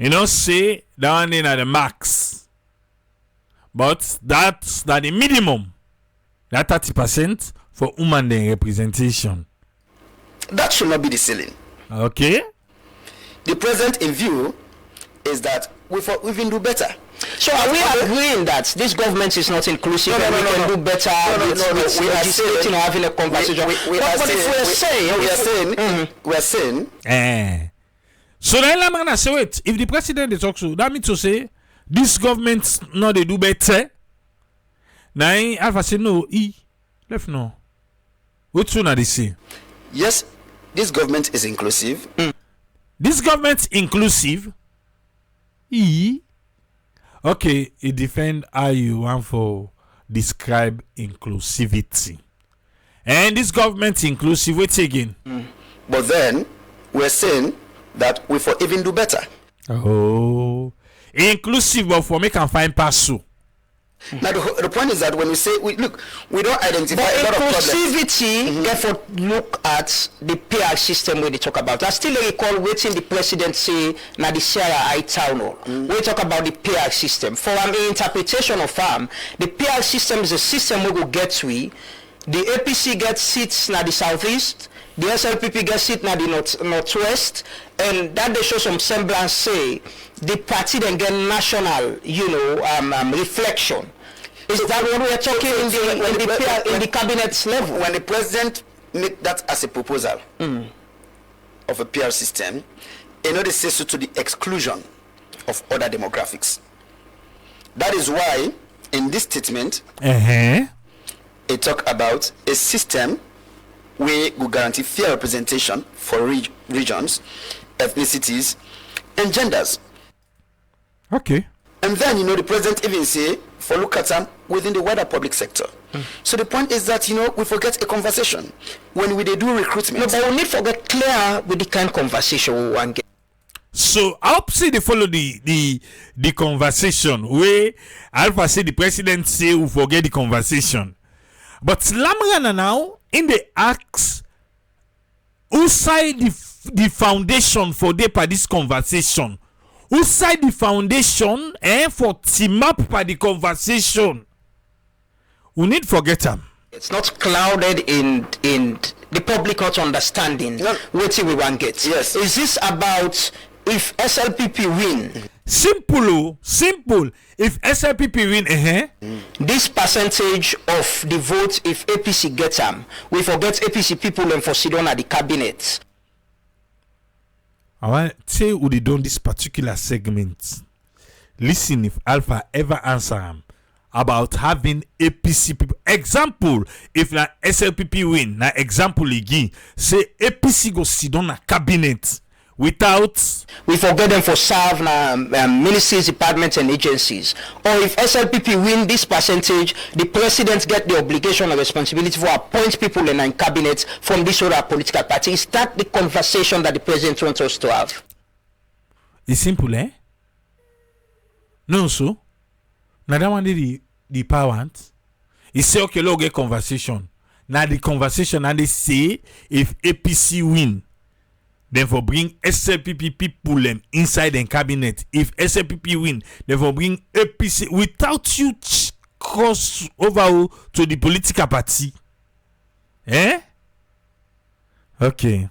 know, say that one in at the max, but that's the minimum. That 30% for woman representation. That should not be the ceiling. Okay. The present in view is that we even do better. So are we agreeing that this government is not inclusive and we can do better with legislating or having a conversation? We are saying. So then I'm gonna say, wait, if the president is also, that means to say this government no they do better. Now Alpha say no, left no. What soon are they say? Yes, this government is inclusive. This government inclusive. Okay, it defend how you want for describe inclusivity. And this government inclusive, wait again. But then we're saying that we for even do better. Oh, inclusive but for make and find pass through. Now the point is that when we say we don't identify a lot of problems. Inclusivity, therefore look at the PR system where they talk about. I still recall waiting the president say na the Sierra I town hall. We talk about the PR system. For an interpretation of the PR system is a system we go get the APC gets seats na the southeast, the SLPP gets seats na the northwest, and that they show some semblance say the party then get national, reflection. Is that what we are talking in the cabinet level? When the president make that as a proposal of a PR system, they say so to the exclusion of other demographics. That is why in this statement, it talk about a system where we guarantee fair representation for regions, ethnicities, and genders. Okay. And then, the president even say, for look at them within the wider public sector. So the point is that, we forget a conversation. When we do recruitment. No, but we need to get clear with the kind of conversation we want to get. So, I hope say they follow the conversation where Alpha say the president say we forget the conversation. But Lamrana now, in the acts, who side the foundation for this conversation? Who side the foundation for team up by the conversation? We need forget them. It's not clouded in the public not understanding what we want to get. Yes. Is this about if SLPP win? Simple. If SLPP win, this percentage of the vote, if APC gets them, we forget APC people and for sit down at the cabinet. I want to say who they done this particular segment. Listen if Alpha ever answer him about having APC people. Example, if na SLPP win, na example again, say APC go sit down a cabinet without. We forget them for serve na ministries, departments, and agencies. Or if SLPP win this percentage, the president get the obligation and responsibility for appoint people in cabinet from this other political party. Is that the conversation that the president wants us to have? It's simple, eh? No, so. Now that one the power want. He say okay, look get conversation. Now the conversation and they say if APC win. Then for bring SLPP people them inside the cabinet. If SLPP win, then for bring APC without you cross over to the political party. Okay.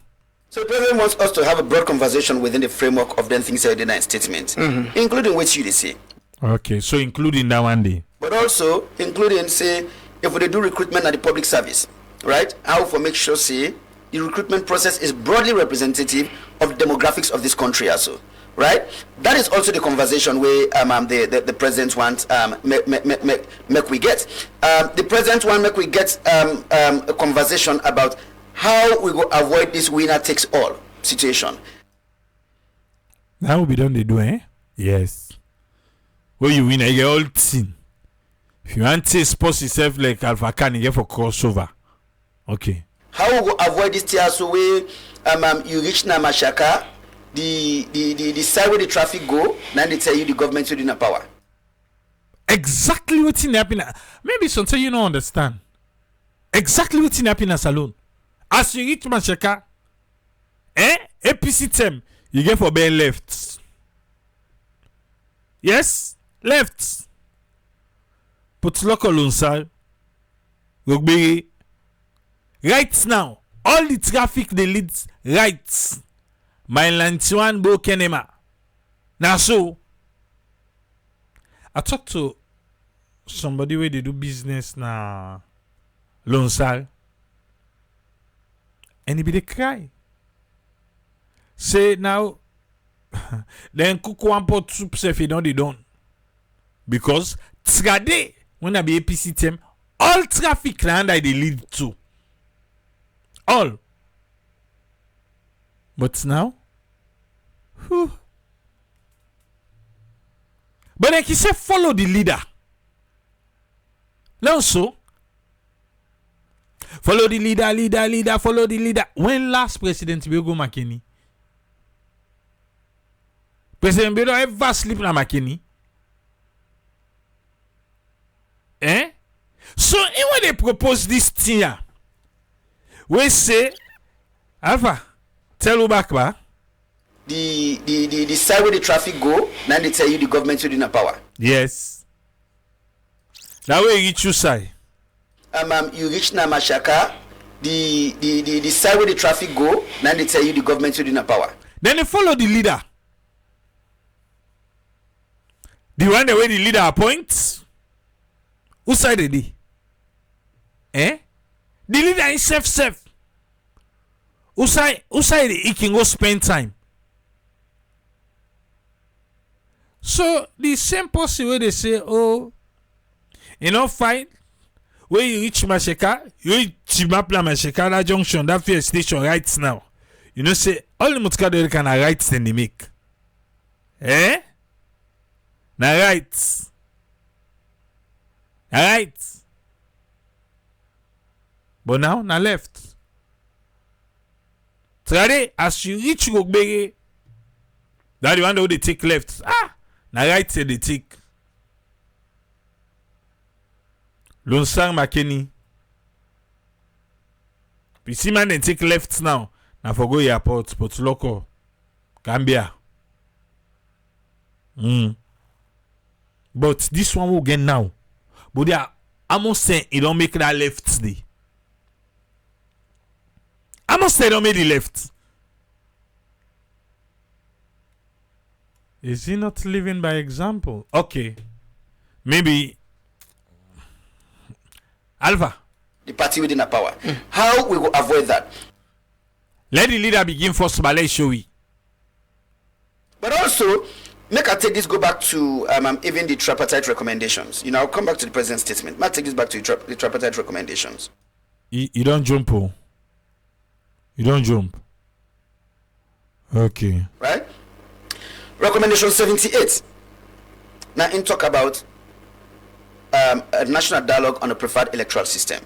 So the president wants us to have a broad conversation within the framework of the things said in the statement, including what you say. Okay, so including that one day. But also including say if we do recruitment at the public service, right? How for make sure say the recruitment process is broadly representative of demographics of this country also, right? That is also the conversation where the president wants make we get. The president want make we get a conversation about how we go avoid this winner takes all situation. That will be done they do, eh? Yes. Where you win, you get all team. If you want to expose yourself like Alpha Khan, you get for crossover. Okay. How we go avoid this tier so way you reach Namashaka, the side where the traffic go, now they tell you the government within the power. Exactly what's in happening. Maybe something you don't understand. Exactly what's in happening alone. As you reach Mashaka, APC term, you get for being left. Yes, left. Put local Lunsal. Rugby. Right now, all the traffic they lead right. Mainland Tiwan Bo Kenema. Now so I talked to somebody where they do business na Lunsal. And he be they cry. Say now then cook one pot soup if you don't they don't. Because trade when I be APC team, all traffic land they lead to. All. But now, whew. But like he said, follow the leader. Now so, follow the leader, follow the leader. When last President Bego Makeni? President Bego ever sleep na Makeni? So, when they propose this thing, we say, Alpha, tell you back, ba? The side where the traffic go, now they tell you the government within the power. Yes. That way you reach your side. You reach Namashaka, the side where the traffic go, now they tell you the government within the power. Then they follow the leader. The one the way the leader appoints. Who side they dey? The leader is self. Who side he can go spend time. So the same person where they say, oh, you know, fine. When you reach Masheka, you reach Chimapla Masheka, that junction, that fuel station right now. You know, say all the motka they can right then they make. Na right. Right. But now, na left. Trade, as you reach Gogbege, that the one that they take left. Na right say they take. Lonsang Makeni. PC man they take left now. Na for go airport, but local. Gambia. But this one will get now. But they are almost saying it don't make that left today. I must say don't make the left. Is he not living by example? Okay. Maybe Alpha. The party within the power. How we will avoid that? Let the leader begin first by let's show we. But also, make I take this go back to even the tripartite recommendations. You know, I'll come back to the president's statement. May I take this back to the tripartite recommendations? You don't jump, oh. You don't jump. Okay. Right? Recommendation 78. Now, in talk about a national dialogue on a preferred electoral system.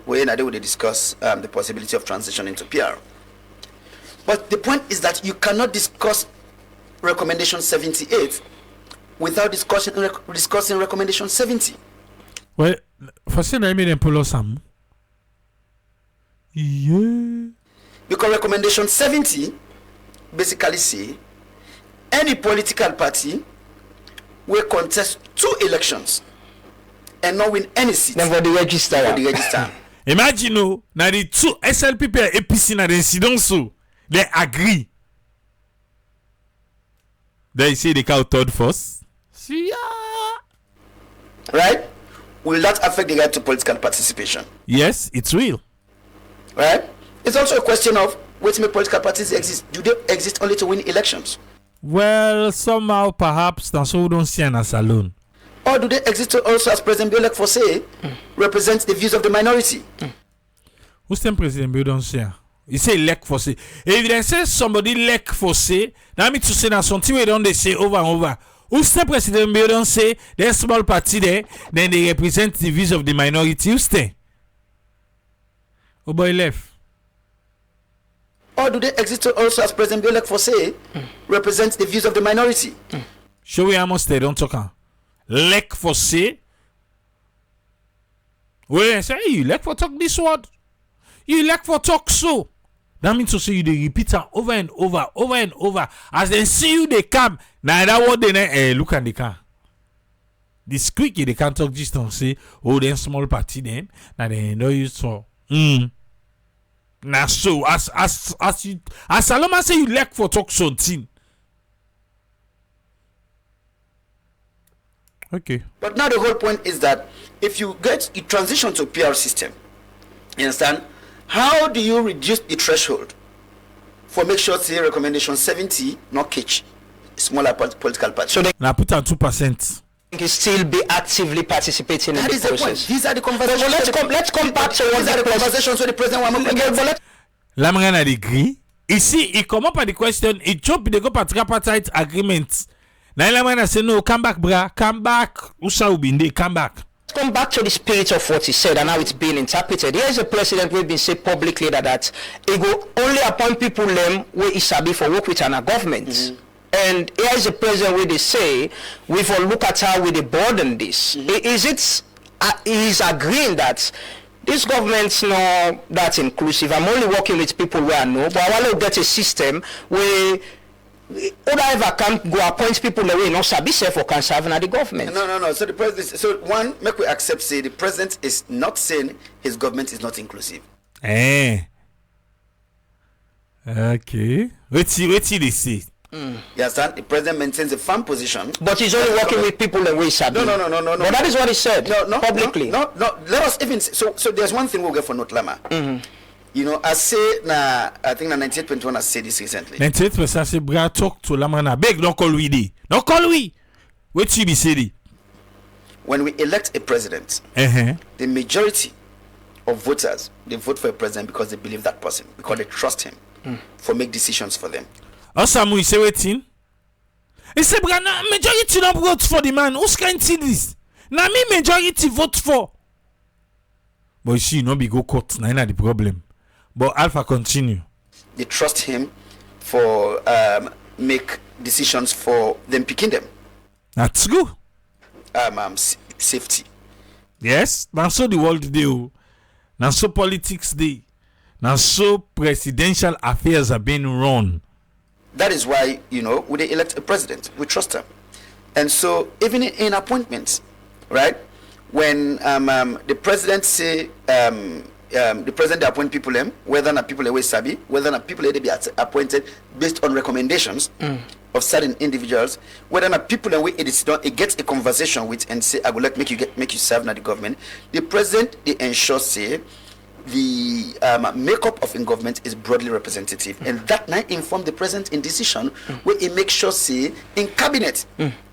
Where they will discuss the possibility of transition into PR. But the point is that you cannot discuss recommendation 78 without discussing recommendation 70. Well, for saying I made them pull us some. Yeah. Because recommendation 70 basically say any political party will contest 2 elections and not win any seat. Then for the register. Imagine now the 2 SLPP and APC na the incident so they agree. They say they count third first. See. Right? Will that affect the right to political participation? Yes, it will. Right? It's also a question of which make political parties exist. Do they exist only to win elections? Well, somehow perhaps that's so we don't see an as alone. Or do they exist also, as President Biolek for say, represent the views of the minority? Who's the President Bill don't say? He say elect for say. If they say somebody elect for say, that means to say that something we don't they say over and over. Who's the President Bill don't say there's small party there, then they represent the views of the minority. Who's the? Oh boy left. Or do they exist also, as President Biolek for say, represent the views of the minority? Show we almost they don't talk. Lek for say. Well, say hey, you like for talk this word. You like for talk so. That means to say you they repeat it over and over, over and over. As they see you, they come. Now that what they look at the car. The squeaky they can't talk just don't say, oh, then small party then. Now they know you so. Now so as Saloma say you like for talk something. Okay. But now the whole point is that if you transition to a PR system, you understand? How do you reduce the threshold for make sure say recommendation 70 not catch smaller political parties? So they Now put on 2%. can still be actively participating in That the is the point. process. These are the conversations. Let's come back to what These are the conversations where the president want to Lamran agree. Ici, il come up at the question, it jump they go par tripartite agreement. Now Lamran say no, come back, brah, come back. Usa Ubinde, come back. Let's come back to the spirit of what he said and how it's being interpreted. Here is a president we've been saying publicly that he go only appoint people them where he sabi for work with an government. And here is a president where they say we for look at how we they burden this. Is it he's agreeing that this government's not that inclusive. I'm only working with people where I know, but I want to get a system where whoever can go appoint people the way no sabi self or can serve in the government. No. So the president. So one, make we accept say the president is not saying his government is not inclusive. Okay. Wait till they say. You understand? The president maintains a firm position. But he's only working with people the way sabi. No. But that is what he said publicly. No. Let us even so there's one thing we'll get for Note Lama. You know, I say I think 98.1 has said this recently. 98% say bra talk to Lamana. Beg don't call we dey. Don't call we. Wait till be say. When we elect a president, the majority of voters they vote for a president because they believe that person, because they trust him for make decisions for them. Osamu he say waiting. He say bra na majority don't vote for the man. Who's can see this? Na me majority vote for. But you see, no be go court. Na the problem. But Alpha continue. They trust him for make decisions for them picking them. That's good. Safety. Yes, now so the world do. Now so politics day. Now so presidential affairs are being run. That is why, you know, when they elect a president, we trust him. And so even in appointments, right? When the president say the president appoint people whether or not people are sabi, whether or not people are be appointed based on recommendations of certain individuals, whether or not people it gets a conversation with and say I will make you serve in the government. The president they ensure say the makeup of in government is broadly representative, and that might inform the president in decision where he makes sure say in cabinet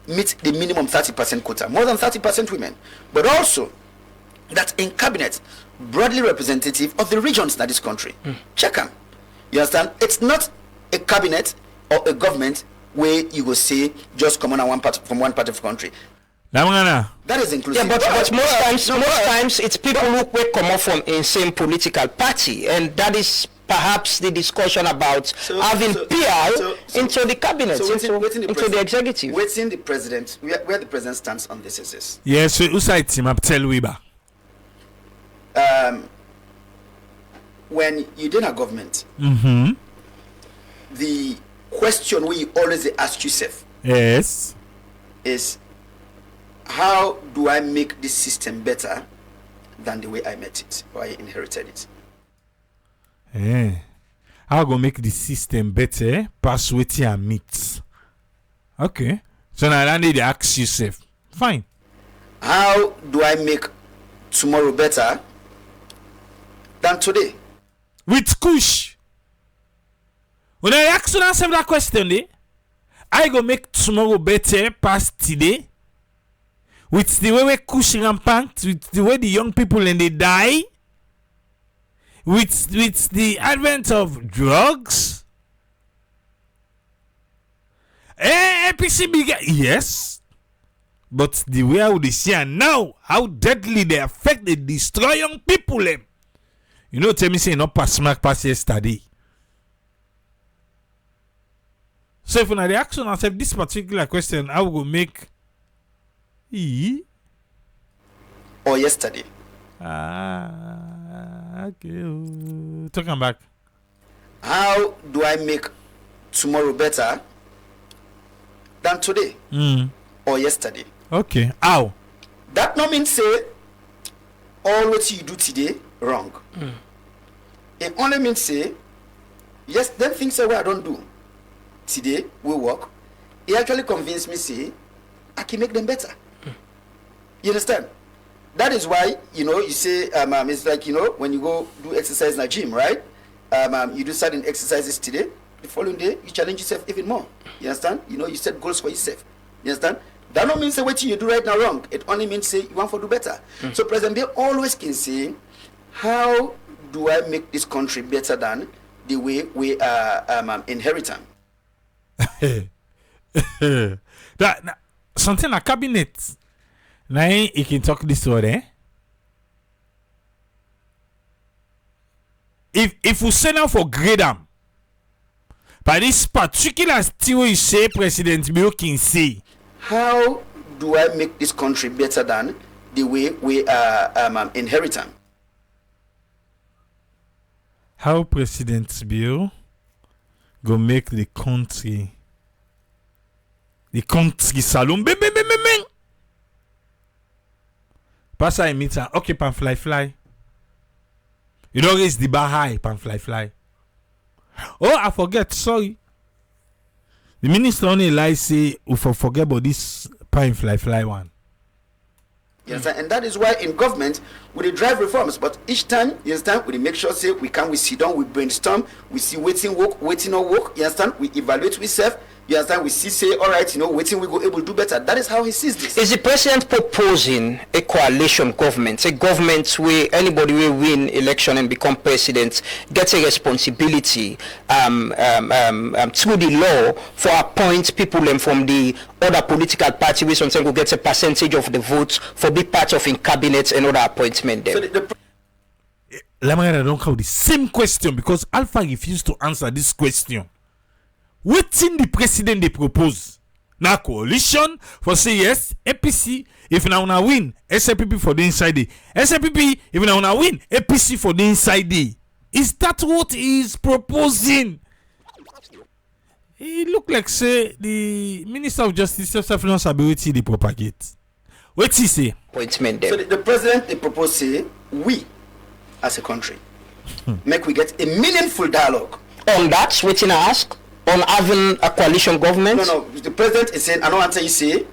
meet the minimum 30% quota, more than 30% women, but also that in cabinet broadly representative of the regions in this country. Check them. You understand? It's not a cabinet or a government where you go say just come on from one part of the country. That is inclusive. Yeah, but most times it's people who come up from a same political party, and that is perhaps the discussion about having PR into the cabinet, into the executive. Waiting the president, where the president stands on this is this. Yes, so who side team up tell Weber? When you did a government, the question we always ask yourself is how do I make this system better than the way I met it or I inherited it? How go make the system better past what I meet? Okay. So now I need to ask yourself. Fine. How do I make tomorrow better than today? with Kush. When I ask you answer that question, I go make tomorrow better past today. With the way we Kush rampant, with the way the young people and they die, with the advent of drugs. APC bigger, yes. But the way how they see now, how deadly they affect, they destroy young people. You know, tell me say not pass mark pass yesterday. So if when I ask myself this particular question, I will make or yesterday. Okay. Talking back. How do I make tomorrow better than today or yesterday? Okay. How? That no mean say all what you do today wrong. It only means say yes, then things say what I don't do today will work. It actually convinced me say I can make them better. You understand? That is why, you know, you say it's like, you know, when you go do exercise in a gym, right? You do certain exercises today, the following day you challenge yourself even more. You understand? You know, you set goals for yourself. You understand? That don't mean say what you do right now wrong. It only means say you want to do better. So President Bill always can say, how do I make this country better than the way we are inheriting? That something like cabinet. Now you can talk this word, eh? If we send out for grade them, by this particular still you say President Bill can say, how do I make this country better than the way we are inheriting? How President Bill go make the country salon bing. Pass I meet her. Okay, pan fly. You don't raise the bar high, pan fly. Oh, I forget. Sorry. The minister only lie say we forget about this pan fly one. Yes, and that is why in government we drive reforms, but each time, you understand, we make sure say we sit down, we brainstorm, we see waiting work, waiting not work, you understand, we evaluate ourselves. You understand? We see, say, all right, you know, waiting, we go able to do better. That is how he sees this. Is the president proposing a coalition government, a government where anybody will win election and become president gets a responsibility through the law for appoint people from the other political party, which sometimes will get a percentage of the votes for be part of in cabinet and other appointment there? So Lamagana don't call the same question because Alpha refused to answer this question. Waiting the president they propose now coalition for say yes APC if now wanna win SLPP for the inside day SLPP if now wanna win APC for the inside day. Is that what he is proposing? It look like say the Minister of Justice self-finance ability they propagate. What he say? Appointment so there. the president they propose say we as a country make we get a meaningful dialogue On that, waiting I ask. On having a coalition government? No. The president is saying, I don't answer you say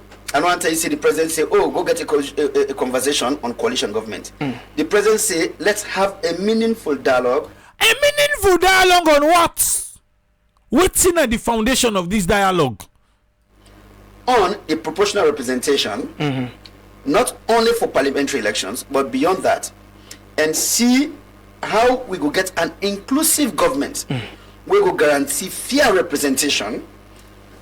the president say, oh, go get a conversation on coalition government. The president say, let's have a meaningful dialogue. A meaningful dialogue on what? What's in at the foundation of this dialogue? On a proportional representation, not only for parliamentary elections, but beyond that, and see how we go get an inclusive government. We will guarantee fair representation,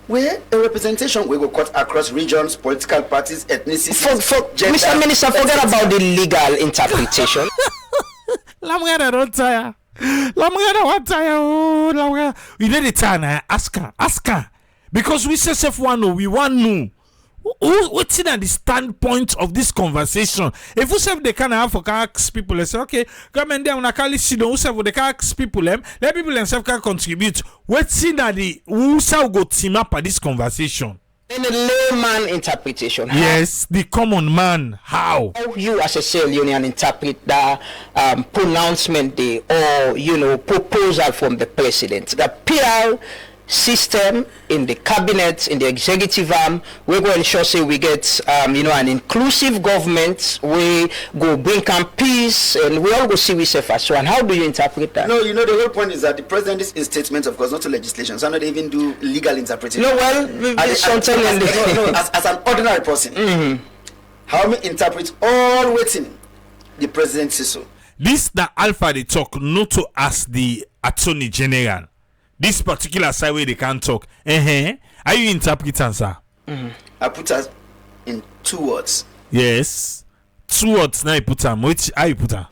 where a representation we will cut across regions, political parties, ethnicities. Gender, Mr. Minister, forget about the legal interpretation. Lamgada don't tire. Lamgada won't tire. Oh, Lamgada. We need the time. Ask her. Because we say self one, we want know. What's in at the standpoint of this conversation? If we say they can have for ask people, they say, okay, come and then when I call it, who say they can ask people, let people themselves can contribute. What's in at the who say go team up at this conversation? In a layman interpretation. Yes, the common man. How you as a Leone interpret the pronouncement or proposal from the president? The PR system in the cabinet, in the executive arm, we go ensure say we get an inclusive government, we go bring peace, and we all go see we safe as well. And how do you interpret that? No, the whole point is that the president is in statement, of course, not to legislation, so not even do legal interpretation. No, well, as an ordinary person, how me interpret all waiting the president says so. This the Alpha they talk not to ask the Attorney General. This particular side where they can talk. Are you interpreting, sir? I put us in 2 words. Yes. 2 words now you put them. Which are you put them?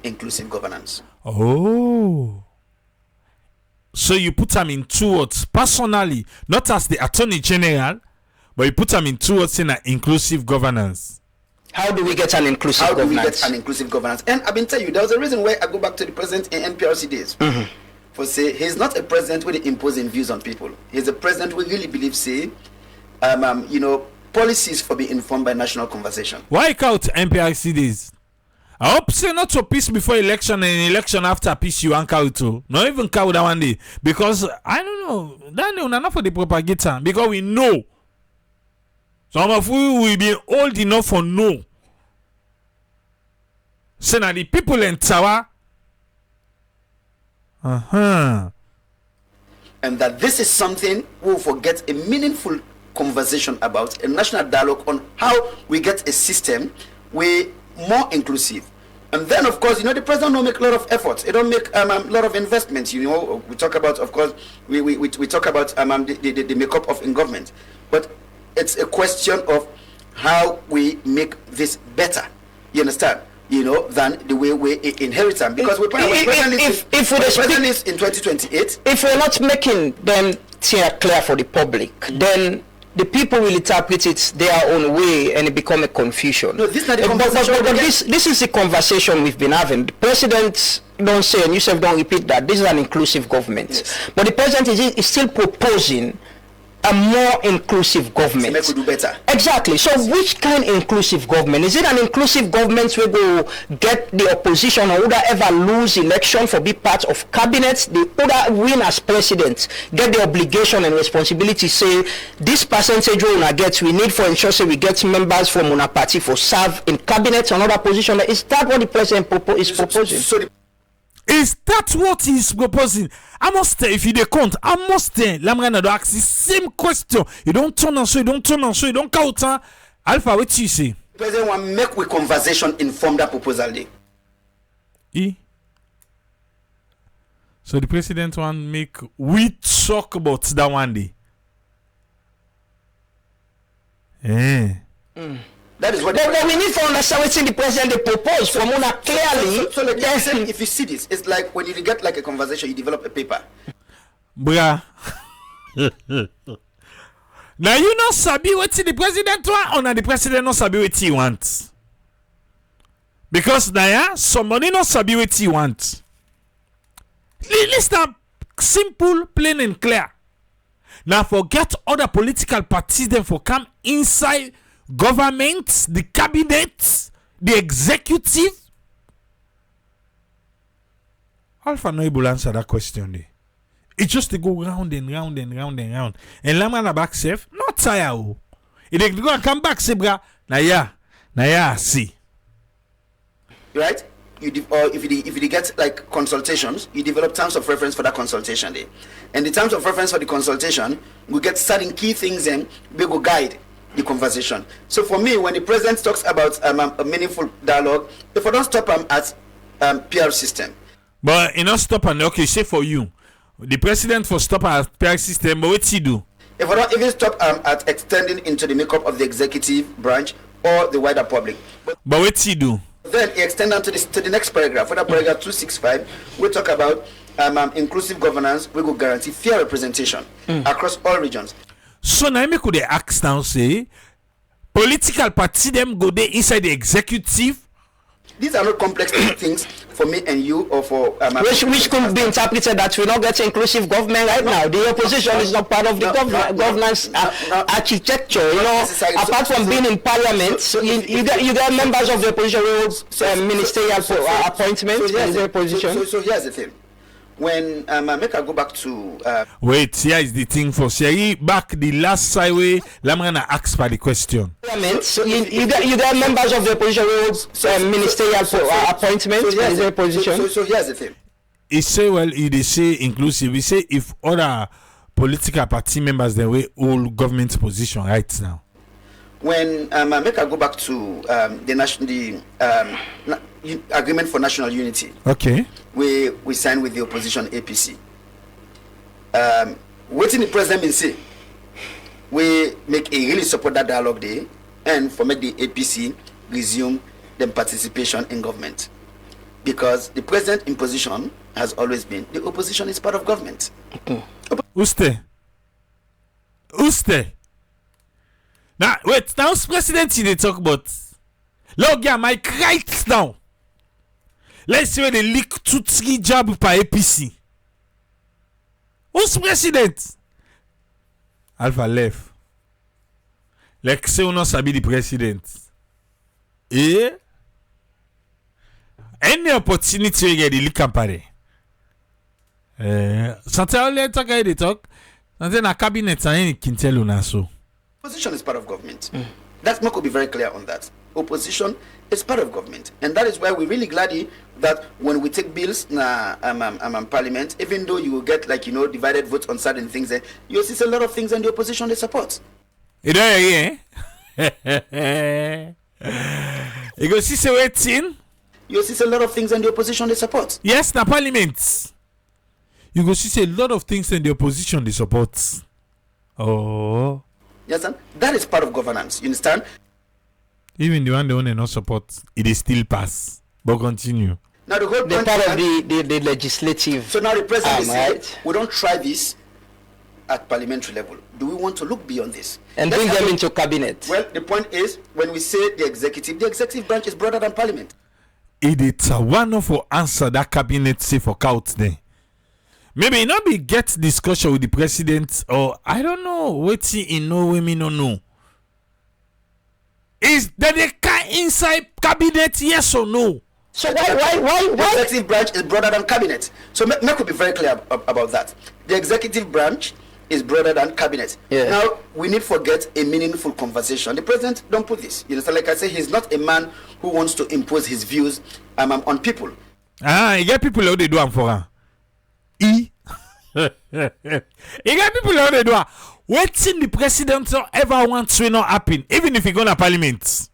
Inclusive governance. Oh. So you put them in 2 words personally, not as the Attorney General, but you put them in 2 words in an inclusive governance. How do we get an inclusive governance? How do we get an inclusive governance? And I've been telling you, there was a reason why I go back to the president in NPRC days. For say, he's not a president with imposing views on people. He's a president who really believes, say, policies for being informed by national conversation. Why count NPRC days? I hope say not to peace before election and election after peace you anchor it to. Not even count that one day. Because, I don't know, that is not for the propaganda. Because we know. Some of we will be old enough for no. So now the people in Tawa. And that this is something we will forget a meaningful conversation about, a national dialogue on how we get a system way more inclusive. And then, of course, the president don't make a lot of efforts. He don't make a lot of investments. We talk about, of course, we talk about the makeup of in government. But it's a question of how we make this better. You understand? Than the way we inherit them. Because we're president is in 2028. If we're not making them clear for the public, then the people will interpret it their own way and it become a confusion. No, this is not the conversation. But this is the conversation we've been having. The president don't say, and you self don't repeat that, this is an inclusive government. Yes. But the president is still proposing a more inclusive government. So we do better. Exactly. So which kind of inclusive government? Is it an inclusive government where go get the opposition or would ever lose election for be part of cabinet? The would win as president, get the obligation and responsibility, say this percentage we get, we need for ensure say we get members from una party for serve in cabinet or other position. Is that what the president is proposing? Is that what he's proposing? I must if you count, I must Lamrana do ask the same question. You don't turn on so you don't count. Alpha, what you say? President want make we conversation inform that proposal day. So the president want make we talk about that one day. That is what we need to understand what the president they propose from una clearly. So if you see this, it's like when you get like a conversation, you develop a paper. Bruh. Now you not sabi what the president want, or now the president not sabi what he wants. Because now somebody not sabi what he wants. Listen, simple, plain and clear. Now forget other political parties then for come inside government, the cabinet, the executive. Alpha no able answer that question there. It's just to go round and round and round and round. And Lamana back safe, not tired. It go and come back, say, bra, na see. Right? If you get like consultations, you develop terms of reference for that consultation day. And the terms of reference for the consultation, we get certain key things and we go guide the conversation. So for me, when the president talks about a meaningful dialogue, if I don't stop at PR system. But you know stop and okay, say for you, the president for stop at PR system, but what's he do? If I don't even stop at extending into the makeup of the executive branch or the wider public. But what's he do? Then he extend on to the next paragraph. For that paragraph 265, we talk about inclusive governance. We will guarantee fair representation across all regions. So now me could they ask now say political party them go there inside the executive. These are not complex things for me and you or for which could be interpreted that we not get inclusive government right now. The opposition is not part of the governance architecture. You know, apart from being in parliament, you get members of the opposition ministerial appointments in the opposition. So here's the thing. When I make I go back to wait, here is the thing for Sherry. Back the last side way, I'm gonna ask for the question. So you got members of the opposition who ministerial appointment in their position. So here's the thing. He say, well, they say inclusive. He say if other political party members they way all government position right now. When I make I go back to the agreement for national unity. Okay. We signed with the opposition APC. Waiting the president will say, we make a really support that dialogue day and for make the APC resume their participation in government. Because the president in position has always been the opposition is part of government. Uste. Now wait, now president they talk about. Log ya my right now. Let's see where they leak 2-3 job per APC. Who's president? Alpha left. Like say we not sabi the president. Eh? Any opportunity we get the leak company. Something only talk they talk. Something na cabinet and any can tell una so. Opposition is part of government. That could be very clear on that. Opposition is part of government, and that is why we're really glad that when we take bills na parliament, even though you will get divided votes on certain things, you see a lot of things in the opposition they support. You know, you go see waiting. You see a lot of things in the opposition they support. Yes, na parliament. You go see a lot of things in the opposition they support. Oh. Yes, and that is part of governance. You understand? Even the one they want to not support, it is still pass. But continue. Now the whole They're part of the legislative. So now the president is saying, right? we don't try this at parliamentary level. Do we want to look beyond this And bring them into cabinet? Well, the point is, when we say the executive branch is broader than parliament. It's a wonderful answer that cabinet say for count there. Maybe not be get discussion with the president or I don't know. Waiting in no way me no know. Is that the inside cabinet, yes or no? So why? The executive branch is broader than cabinet. So me could be very clear about that. The executive branch is broader than cabinet. Yeah. Now we need to get a meaningful conversation. The president don't put this. You know, so like I say, he's not a man who wants to impose his views on people. You get people how they do am for her. You get people how they do am. Waiting the president ever wants to not happen, even if he go to parliament.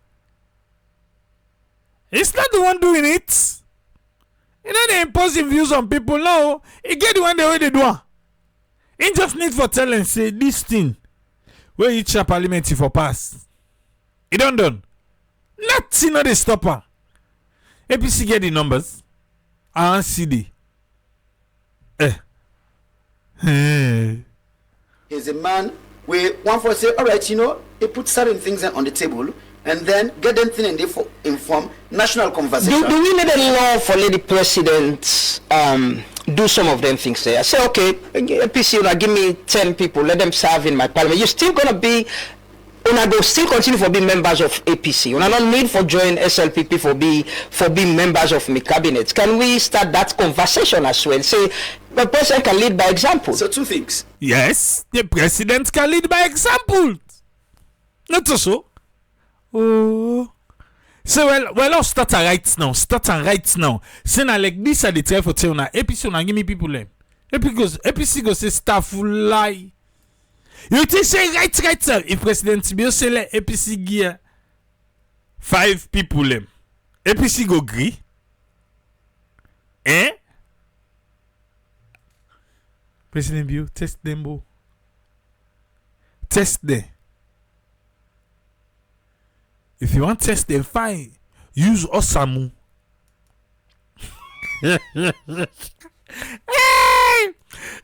It's not the one doing it. You know they imposing views on people. No, he get the one the way they do am. He just need for tell and say this thing where each parliament for pass. It done. Nothing not the stopper. APC get the numbers. And CD. He's a man where one for say, all right, he put certain things on the table and then get them thing and they inform national conversation. Do we need a law for let the president do some of them things there? I say, okay, APC, give me 10 people, let them serve in my parliament. You're still gonna be go still continue for being members of APC. Una don't need for join SLPP for being members of my cabinet. Can we start that conversation as well? Say the president can lead by example. So two things. Yes, the president can lead by example. Not so. Oh. So well, let's start right now. Say now like this are the try for tell una APC una give me people them. APC go say staff lie. You think say right sir. If President Bio say let APC give 5 people them, APC go agree. President Bio test them bo. Test them. If you want test them, fine. Use Osamu. Hey,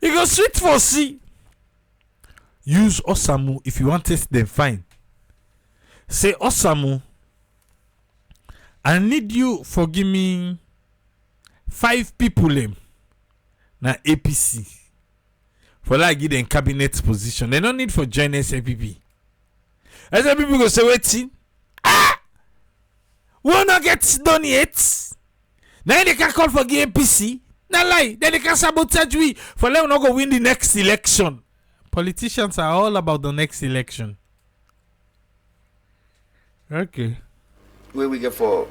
you go sweet for C. Use Osamu. If you want test them, fine. Say Osamu. I need you for give me 5 people them. Na APC. For that give them cabinet position. They don't need for join SLPP. SLPP go say waiting. We not get done yet. Now they can call for the APC. Not lie. Then they can sabotage we for them not go win the next election. Politicians are all about the next election. Okay. Where we get for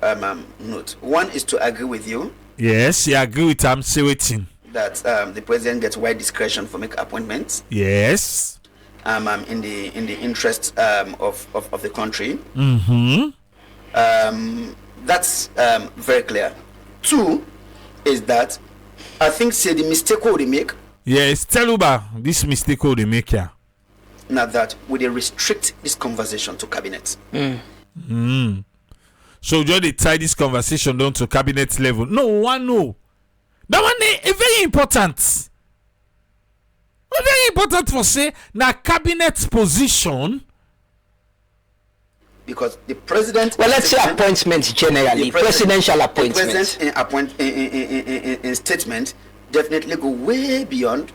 note. One is to agree with you. Yes, you agree with I'm saying that the president gets wide discretion for make appointments. Yes. In the interest of the country. Mm-hmm. That's very clear. Two is that I think say the mistake they make. Yes, tell Uba this mistake they make here. Now that would they restrict this conversation to cabinet? So just they tie this conversation down to cabinet level. No one know. That one is very important. Very important for say na cabinet position. Because the president. Well, let's say appointments generally, presidential appointments. The president in statement definitely go way beyond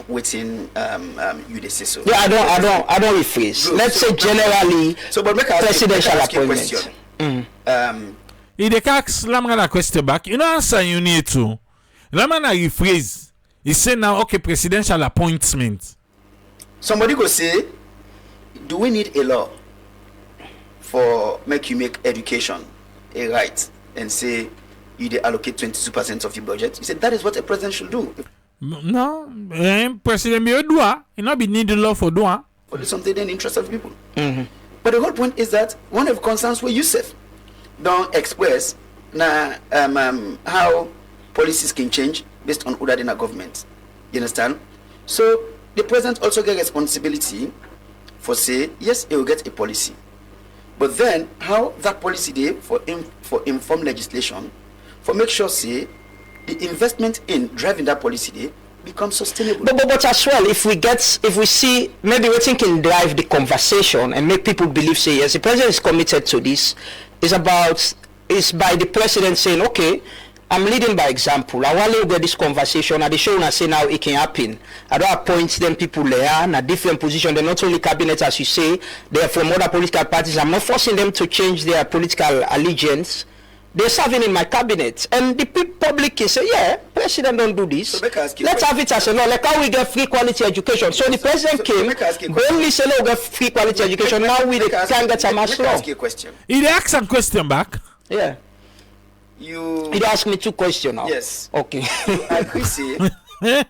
within you they say so. Yeah, I don't rephrase. Good. Let's say generally. So, but make presidential appointments. If they ask Lamana question back, you know answer you need to. Lamana rephrase. He say now okay presidential appointment. Somebody go say, do we need a law for make education a right and say you they allocate 22% of your budget? He said that is what a president should do. No, president be do he not be need the law for do for something in the interest of people. Mm-hmm. But the whole point is that one of the concerns where Yusuf don't express now how policies can change based on order in a government. You understand? So the president also get responsibility for say yes, he will get a policy, but then how that policy day for informed legislation for make sure say the investment in driving that policy day becomes sustainable. But as well, if we see maybe what can drive the conversation and make people believe say yes, the president is committed to this, is by the president saying okay, I'm leading by example. I want to get this conversation and the show and say now it can happen. I don't appoint them people there in a different position. They're not only cabinet as you say, they're from other political parties. I'm not forcing them to change their political allegiance. They're serving in my cabinet, and the public can say, yeah, president don't do this. So let's have it as a law. Like how we get free quality education. So the president came, only say we get free quality education. Now we can't get a mass law. Ask you a question. He ask some question back. Yeah. You ask me two questions now. Yes. Okay. I agree. Say.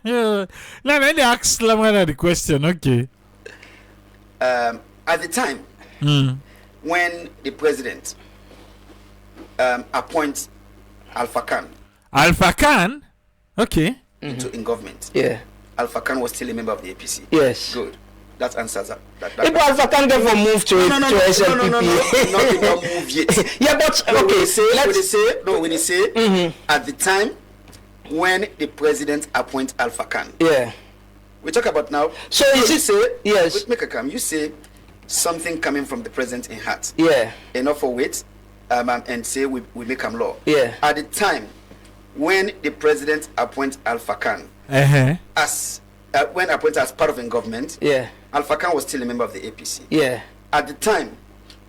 Now let me ask Lamana the question. Okay. At the time when the president appoints Alpha Khan. Alpha Khan? Okay. In government. Yeah. Alpha Khan was still a member of the APC. Yes. Good. That answers that. If Alpha Khan never moved to SLPP. Not move yet. Yeah, but no, okay. When they say at the time when the president appoints Alpha Khan. Yeah. We talk about now. So is it say yes? Make a come. You say something coming from the president in heart. Yeah. Enough for wait. And say we make them law. Yeah. At the time when the president appoints Alpha Khan as when appointed as part of the government, yeah, Alpha Khan was still a member of the APC. Yeah. At the time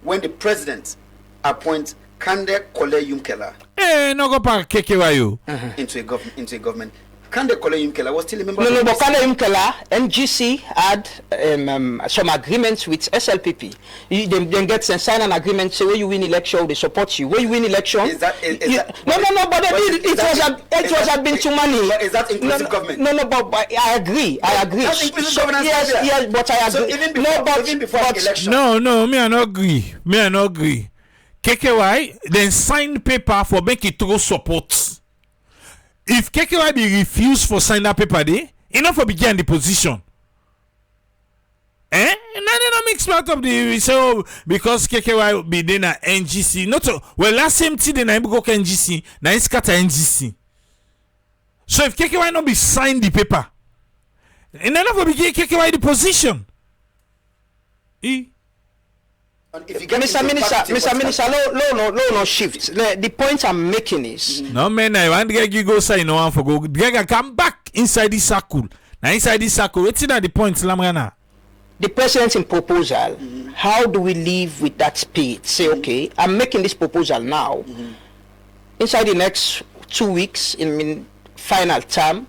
when the president appoints Kande Kole Yumkela no go pa KKYU into a government, Kande Kole Yumkela was still a member. No, but Kande Yumkela, NGC had some agreements with SLPP. They get sign an agreement. Say where you win election, they support you. Where you win election, is that no. But it was been too money. But is that inclusive government? No. But I agree. That's inclusive governance. Yes, but I agree. So even before the election. No, me I not agree. KKY then sign paper for make it through support. If KKY be refused for sign that paper day, enough for begin the position. And then not mix part of the so because KKY be then a NGC. Not so, well last same thing then I go NGC, now it's scatter NGC. So if KKY not be signed the paper, and then for begin KKY the position. If you get Mr. Minister, no shift. The point I'm making is no man, I want to go sign no one for go. Greg come back inside this circle. Now inside this circle, what's in the point, Lamrana? The president's in proposal. How do we live with that spirit? Say, okay, I'm making this proposal now. Inside the next 2 weeks in final term.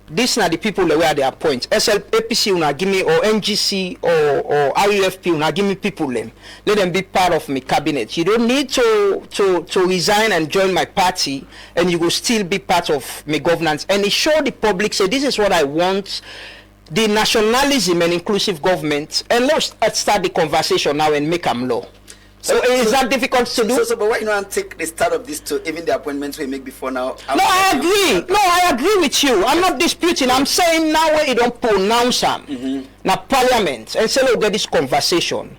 This are the people where they appoint. APC una give me, or NGC or RUFP una give me people them. Let them be part of my cabinet. You don't need to resign and join my party, and you will still be part of my governance. And it show the public say this is what I want. The nationalism and inclusive government, and let's start the conversation now and make them law. So is that difficult to do? But why not take the start of this to even the appointments we make before now? No, I agree. No, I agree with you. I'm not disputing. I'm saying now where you don't pronounce them. Now parliament and say, look, get this conversation.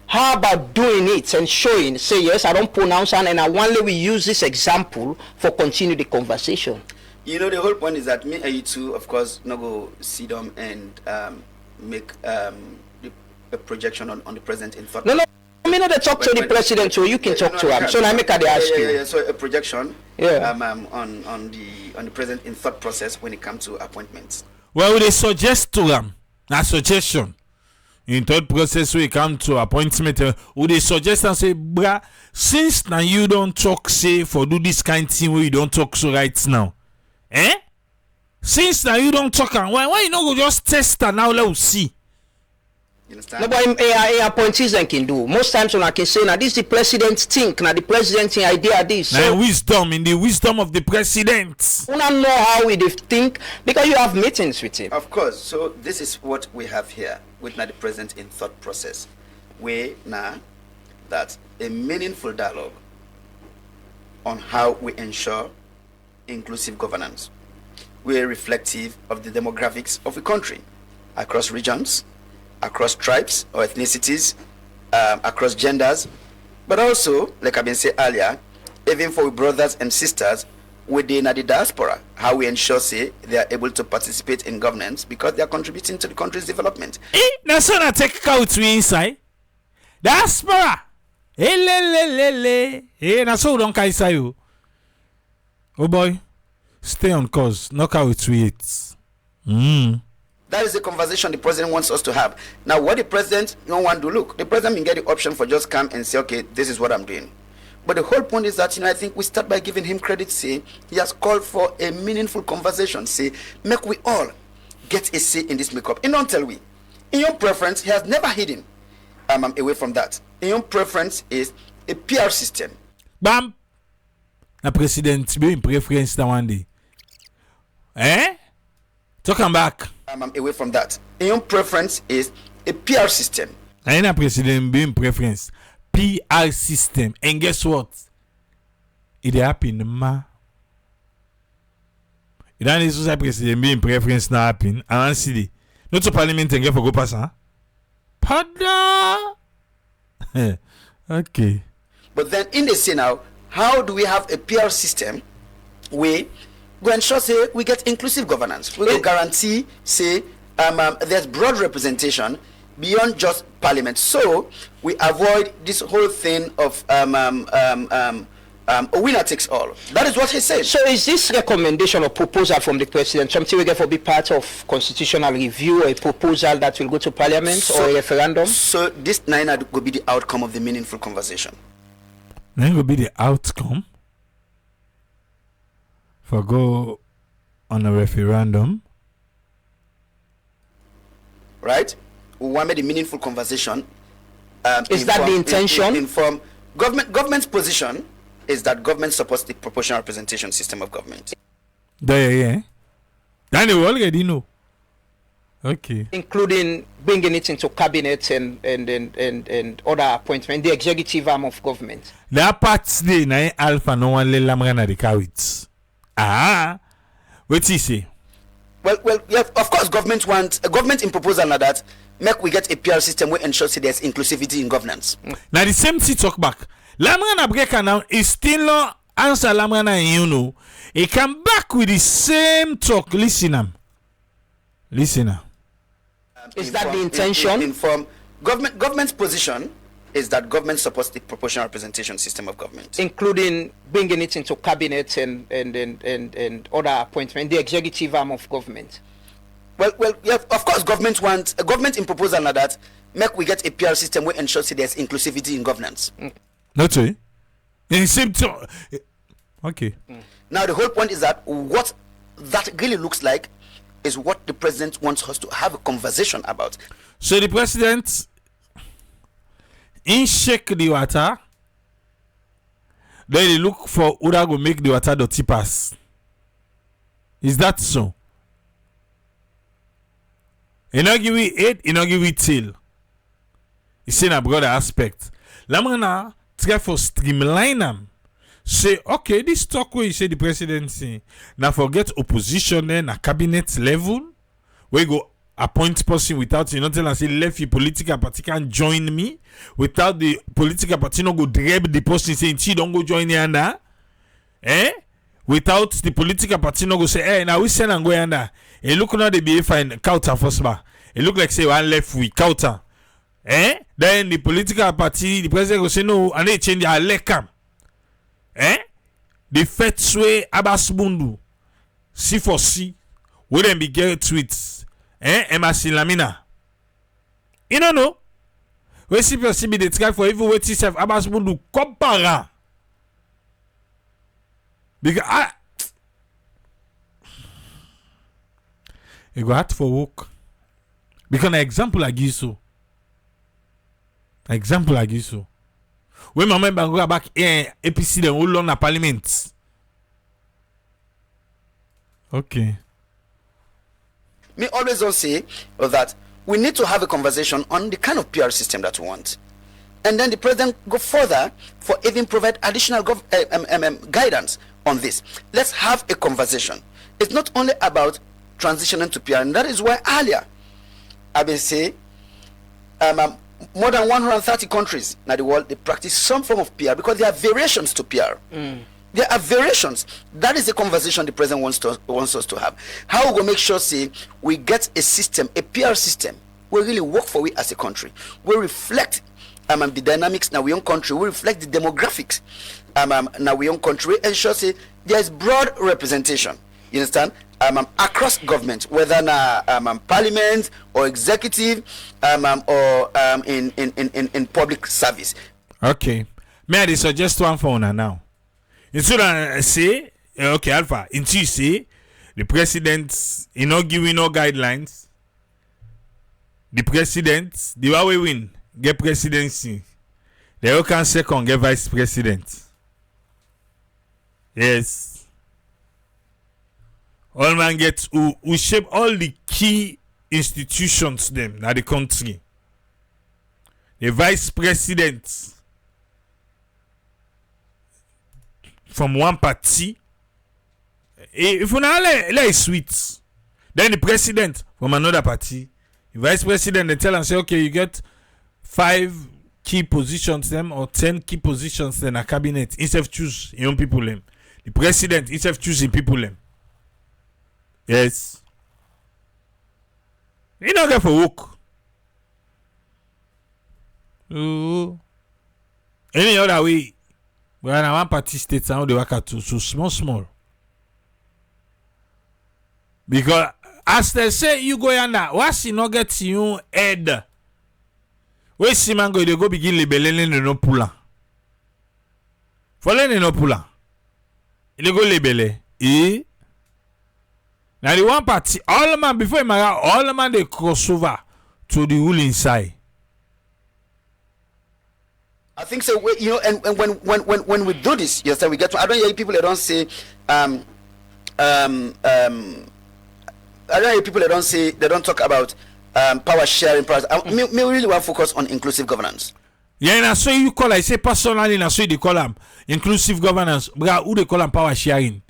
How about doing it and showing, say, yes, I don't pronounce them, and I want we use this example for continue the conversation. You know, the whole point is that me and you two, of course, not go see them and make a projection on the president in thought. No. I mean, not talk to the president, so you can talk to him. So now make a ask you. Yeah. So a projection. Yeah. On the president in thought process when it comes to appointments. Well, they suggest to them a suggestion in thought process when it come to appointment. Would they suggest and say, bruh, since now you don't talk, say for do this kind of thing where you don't talk so right now, Since now you don't talk, why you not go just test and now let's see. You understand? No, but appointees then can do. Most times when I can say, now this the president think, now the president think idea this. Now So wisdom, in the wisdom of the president. you don't know how we think because you have meetings with him. Of course. So this is what we have here with now the president in thought process. We now that a meaningful dialogue on how we ensure inclusive governance. We are reflective of the demographics of the country across regions, across tribes or ethnicities, across genders, but also, like I've been saying earlier, even for brothers and sisters within the diaspora, how we ensure, say, they are able to participate in governance because they are contributing to the country's development. Now so na take out to inside. Diaspora. Now so don't kaisa you. Oh boy, stay on course. Knock out tweets. That is the conversation the president wants us to have. Now, what the president don't want to look, the president can get the option for just come and say, okay, this is what I'm doing. But the whole point is that, I think we start by giving him credit, say, he has called for a meaningful conversation, say, make we all get a say in this makeup. And don't tell we, in your preference, he has never hidden away from that. In your preference is a PR system. Bam! The president be in preference that one day. Talking back. Away from that. In your preference is a PR system. And the president be in preference. PR system. And guess what? It happen, ma. It don't necessarily president be in preference not happen. I want to see. Not to parliament and get for go pass, huh? Pada! Okay. But then in the say now, how do we have a PR system where we ensure, say, we get inclusive governance? We will guarantee, say, there's broad representation beyond just parliament. So we avoid this whole thing of a winner takes all. That is what he said. So is this recommendation or proposal from the president something we get for be part of constitutional review, or a proposal that will go to parliament or a referendum? So this nine will be the outcome of the meaningful conversation. Then will be the outcome for go on a referendum. Right? We want the meaningful conversation. Is that the intention? Inform government's position is that government supports the proportional representation system of government. Yeah. Then you already know. Okay. Including bringing it into cabinet and other appointments, the executive arm of government. That part's day na alpha no one le lamra na the cowards. What he say? Well, yeah, of course, government wants a government in proposal now that make we get a PR system where ensures there's inclusivity in governance. Now the same thing talk back. Lamra na break now is still not answer lamra na he come back with the same talk. Listen. Is that the intention? Inform government's position is that government supports the proportional representation system of government, including bringing it into cabinet and other appointments, the executive arm of government. Well, yeah, of course, government wants a government in proposal now that make we get a PR system where ensures there's inclusivity in governance. Not so. In same talk. Okay. Now the whole point is that what that really looks like is what the president wants us to have a conversation about. So the president in shake the water, then they look for who that go make the water dirty pass. Is that so? He not give it head, he not give it tail. He say na brother aspect. Lamana try for streamline them. Say, okay, this talk where you say the presidency, now forget opposition then at cabinet level, where you go appoint person without you not tell and say left your political party can join me, without the political party no go drag the person saying she don't go join yanda. Without the political party no go say, hey, now we send and go yanda. It look now they be fine counter first bar. It look like say one left we counter. Then the political party, the president go say no, and they change their lekam. The first way Abbas Bundu C4C will then be get tweets. Emasi Lamina. You don't know. We see person be the try for even wait self Abbas Bundu Kamara. Because you go hard for work. Because an example like you so. Example like you so. When my member go back here, APC the whole on the parliament. Okay. Me always don't say that we need to have a conversation on the kind of PR system that we want. And then the president go further for even provide additional guidance on this. Let's have a conversation. It's not only about transitioning to PR, and that is why earlier I've been saying more than 130 countries in the world, they practice some form of PR because there are variations to PR. There are variations. That is the conversation the president wants us to have. How we will make sure, say, we get a system, a PR system, we really work for we as a country. We reflect the dynamics in our own country. We reflect the demographics in our own country. We ensure, say, there is broad representation. You understand? Across government, whether parliament or executive or in public service. Okay. May I suggest one for now? Instead of say, okay, Alpha, until you say the president not giving no guidelines, the president, the way we win, get presidency, the can second get vice president. Yes. All man gets who shape all the key institutions them in the country. The vice president from one party. If you not let sweet, then the president from another party. The vice president they tell and say, okay, you get 5 key positions them or 10 key positions then a cabinet. Instead of choose young people them. The president instead of choosing people them. Yes. You don't get for work. Any other way, when I want party states and how they work out to so small. Because as they say you go yonder, what's you not get you head? Where see man go they go begin labeling no pula. For no pula. They go label Now the one party, all the man before Marrah, all the man they cross over to the ruling side. I think so. You know, and when we do this, yes, we get. I don't hear people that don't say. I don't hear people that don't say. They don't talk about power sharing. Me really want to focus on inclusive governance. Yeah, and so you call. I say personally, and so they call them inclusive governance. But who they call them power sharing?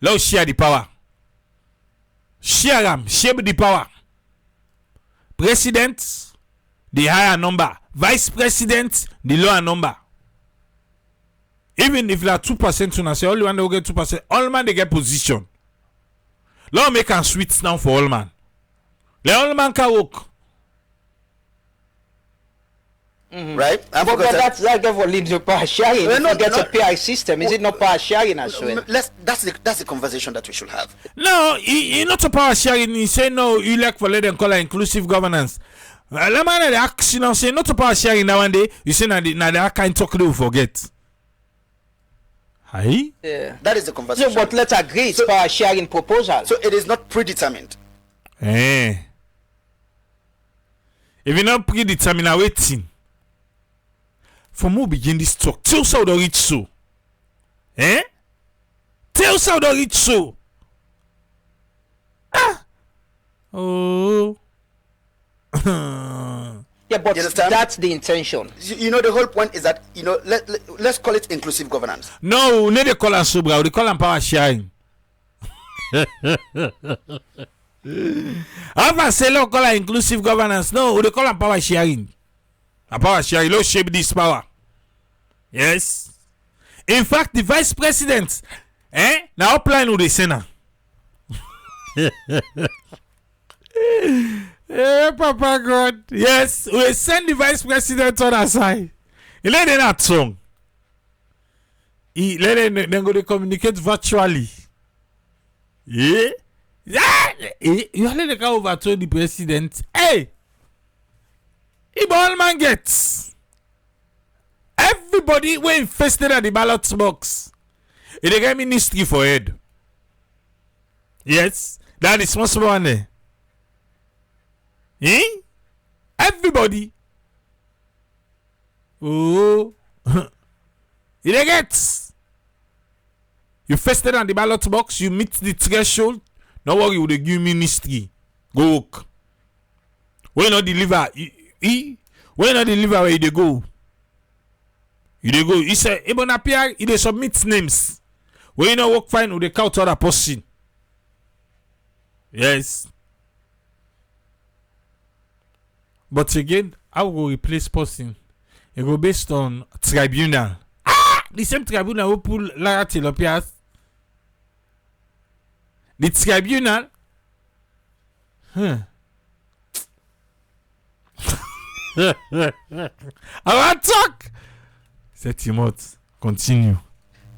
Let's share the power. Share the power. President, the higher number. Vice president, the lower number. Even if there are 2%, you say all one they will get 2%. All man they get position. Let make a switch now for all man. Let all man can work. Right? But that's that for lead to power sharing. That's a PI system. Is it not power sharing as well? That's the conversation that we should have. No, you not a power sharing. You say no, you like for let them call it inclusive governance. Let man the action now say not a power sharing now one day. You say now the kind talk they will forget. Aye? Yeah. That is the conversation. So, but let's agree it's power sharing proposal. So it is not predetermined. Eh. If you not predetermined waiting. From who begin this talk? Till so the reach so. Eh? Till so the reach so. Ah. Oh. Yeah, but You understand? that's the intention. You know, the whole point is that, you know, let's call it inclusive governance. No, we need to call them Subra. We call them power sharing. I say no call it inclusive governance. No, we call them power sharing. A power sharing, let's shape this power. Yes. In fact, the vice president, now applying with the Senate. Yeah, Papa God. Yes, we send the vice president on our side. He let them that song. He let them go to communicate virtually. Yeah. You let them go over to the president. Hey, he all man gets. Everybody were infested at the ballot box. They get ministry for head. Yes, that is most one there. Eh? Everybody. Oh. You get. You fested on the ballot box, you meet the threshold. No worry with the give ministry. Go work. When not deliver, when not deliver where they go. You they go. He say, Ibon appear, he they submit names. When you not work fine with the count other person. Yes. But again, I will replace person. It go based on tribunal. Ah! The same tribunal will pull Lara Tilopias. The tribunal. I want to talk. Set him out. Continue.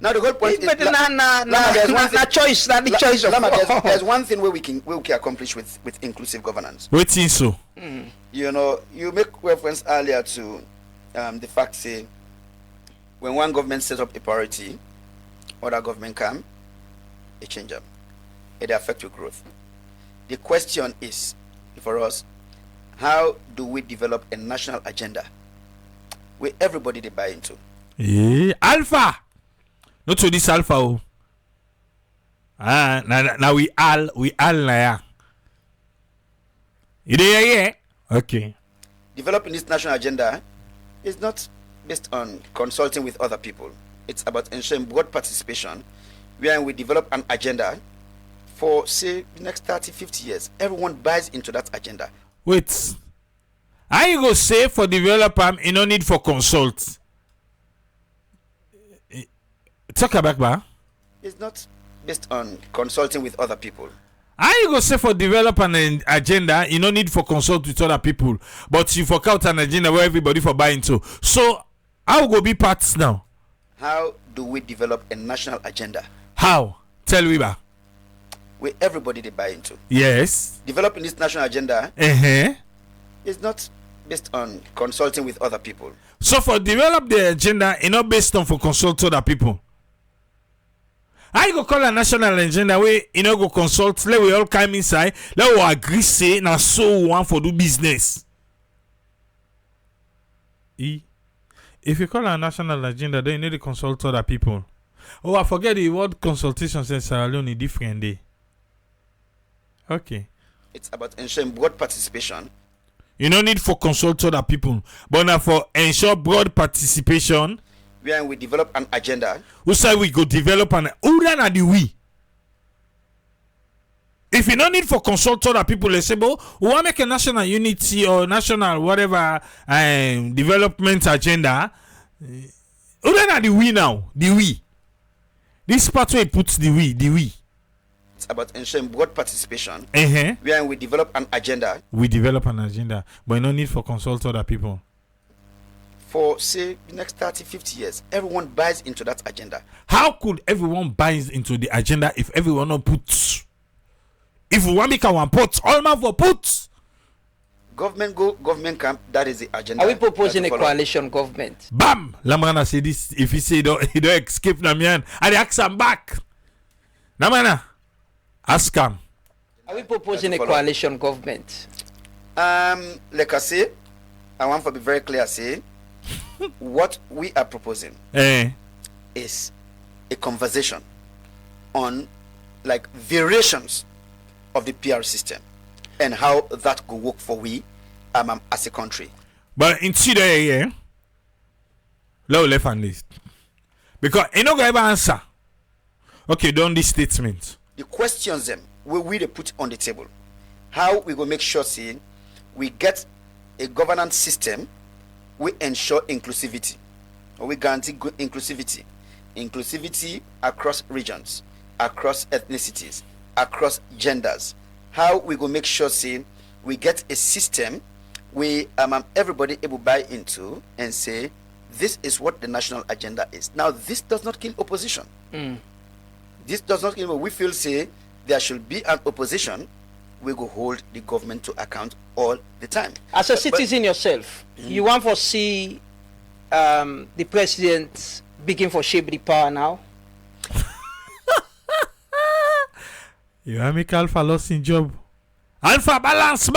Now the whole point is But na choice, not the choice of there's one thing where we can accomplish with inclusive governance. Waiting so. You know, you make reference earlier to the fact say when one government sets up a priority, other government come, a change up. It affects your growth. The question is for us, how do we develop a national agenda where everybody they buy into? Yeah. Alpha. Not to this alpha. Oh. Now we all now. You there, yeah? Okay. Developing this national agenda is not based on consulting with other people. It's about ensuring broad participation where we develop an agenda for, say, the next 30, 50 years. Everyone buys into that agenda. Wait. How you go say for developer, you no need for consult? Talk about ba. It's not based on consulting with other people. How you go say for develop an agenda, you no need for consult with other people, but you for count an agenda where everybody for buy into. So how go be parts now? How do we develop a national agenda? How? Tell me ba. Where everybody they buy into. Yes. Developing this national agenda is not based on consulting with other people. So for develop the agenda, it's not based on for consult other people. How you go call a national agenda where you know go consult? Let we all come inside. Let we agree say now so we want for do business. If you call a national agenda, then you need to consult other people. Oh, I forget the word consultation says Sierra Leone different day. Okay. It's about ensuring broad participation. You no need for consult other people, but now for ensure broad participation. Where we develop an agenda. Who say we go develop an Uran the we? If you no need for consult other people, let's say, but we want to make a national unity or national whatever development agenda. Uran the we now, the we. This part where it puts the we. It's about ensuring broad participation. Where we develop an agenda. We develop an agenda, but no need for consult other people. For, say, the next 30, 50 years, everyone buys into that agenda. How could everyone buy into the agenda if everyone not puts? If we want to make our puts, all man for puts. Government go, government come. That is the agenda. Are we proposing that a we follow. coalition government? Bam! Lamana say this. If he say he don't escape Namian, I ask him back. Namana, ask him. Are we proposing a Follow. coalition government? Like I say, I want to be very clear. Say, what we are proposing is a conversation on like variations of the PR system and how that could work for we as a country. But in today, yeah, low left hand list. Because you know ever answer. Okay, done this statement. The questions them we they put on the table. How we go make sure see we get a governance system, we ensure inclusivity. Or we guarantee good inclusivity. Inclusivity across regions, across ethnicities, across genders. How we go make sure see we get a system we everybody able buy into and say this is what the national agenda is. Now this does not kill opposition. This does not kill. We feel say there should be an opposition. We go hold the government to account all the time. As a citizen yourself, you want to see the president begin for shape the power now? You have me Alpha lost in job. Alpha balance.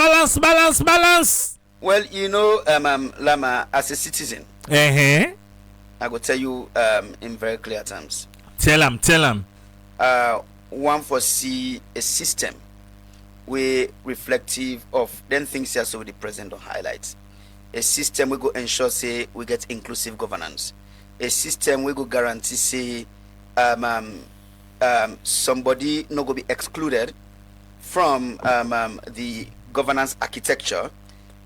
Well, you know, Lama, as a citizen, I will tell you in very clear terms. Tell him. One foresee a system we reflective of then things here so the president don't highlight. A system we go ensure say we get inclusive governance. A system we go guarantee say somebody no go be excluded from the governance architecture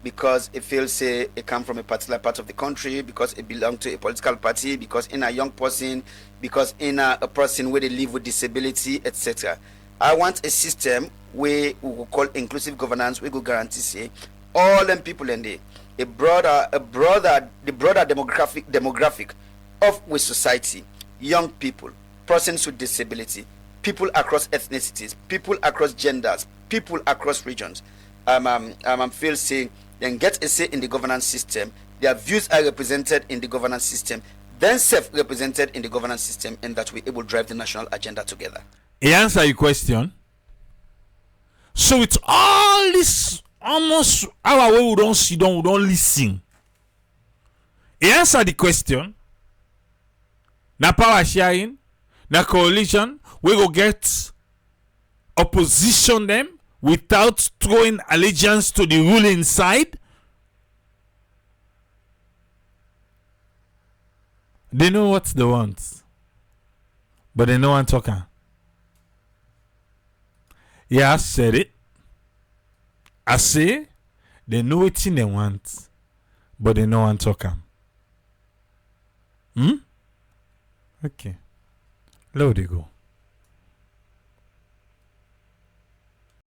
because it feels say it come from a particular part of the country, because it belong to a political party, because in a young person, because in a person where they live with disability, etc. I want a system where we will call inclusive governance. We will guarantee say all them people in the broader demographic of with society, young people, persons with disability, people across ethnicities, people across genders, people across regions. Feel say then get a say in the governance system. Their views are represented in the governance system, then self-represented in the governance system, and that we're able to drive the national agenda together. He answer your question. So with all this almost our way we don't sit down, we don't listen. He answer the question. Na power sharing, na coalition, we go get opposition them without throwing allegiance to the ruling side. They know what they want, but they know I'm talking. Yeah, I said it. I say they know what they want, but they know I'm talking. Okay. Low they go.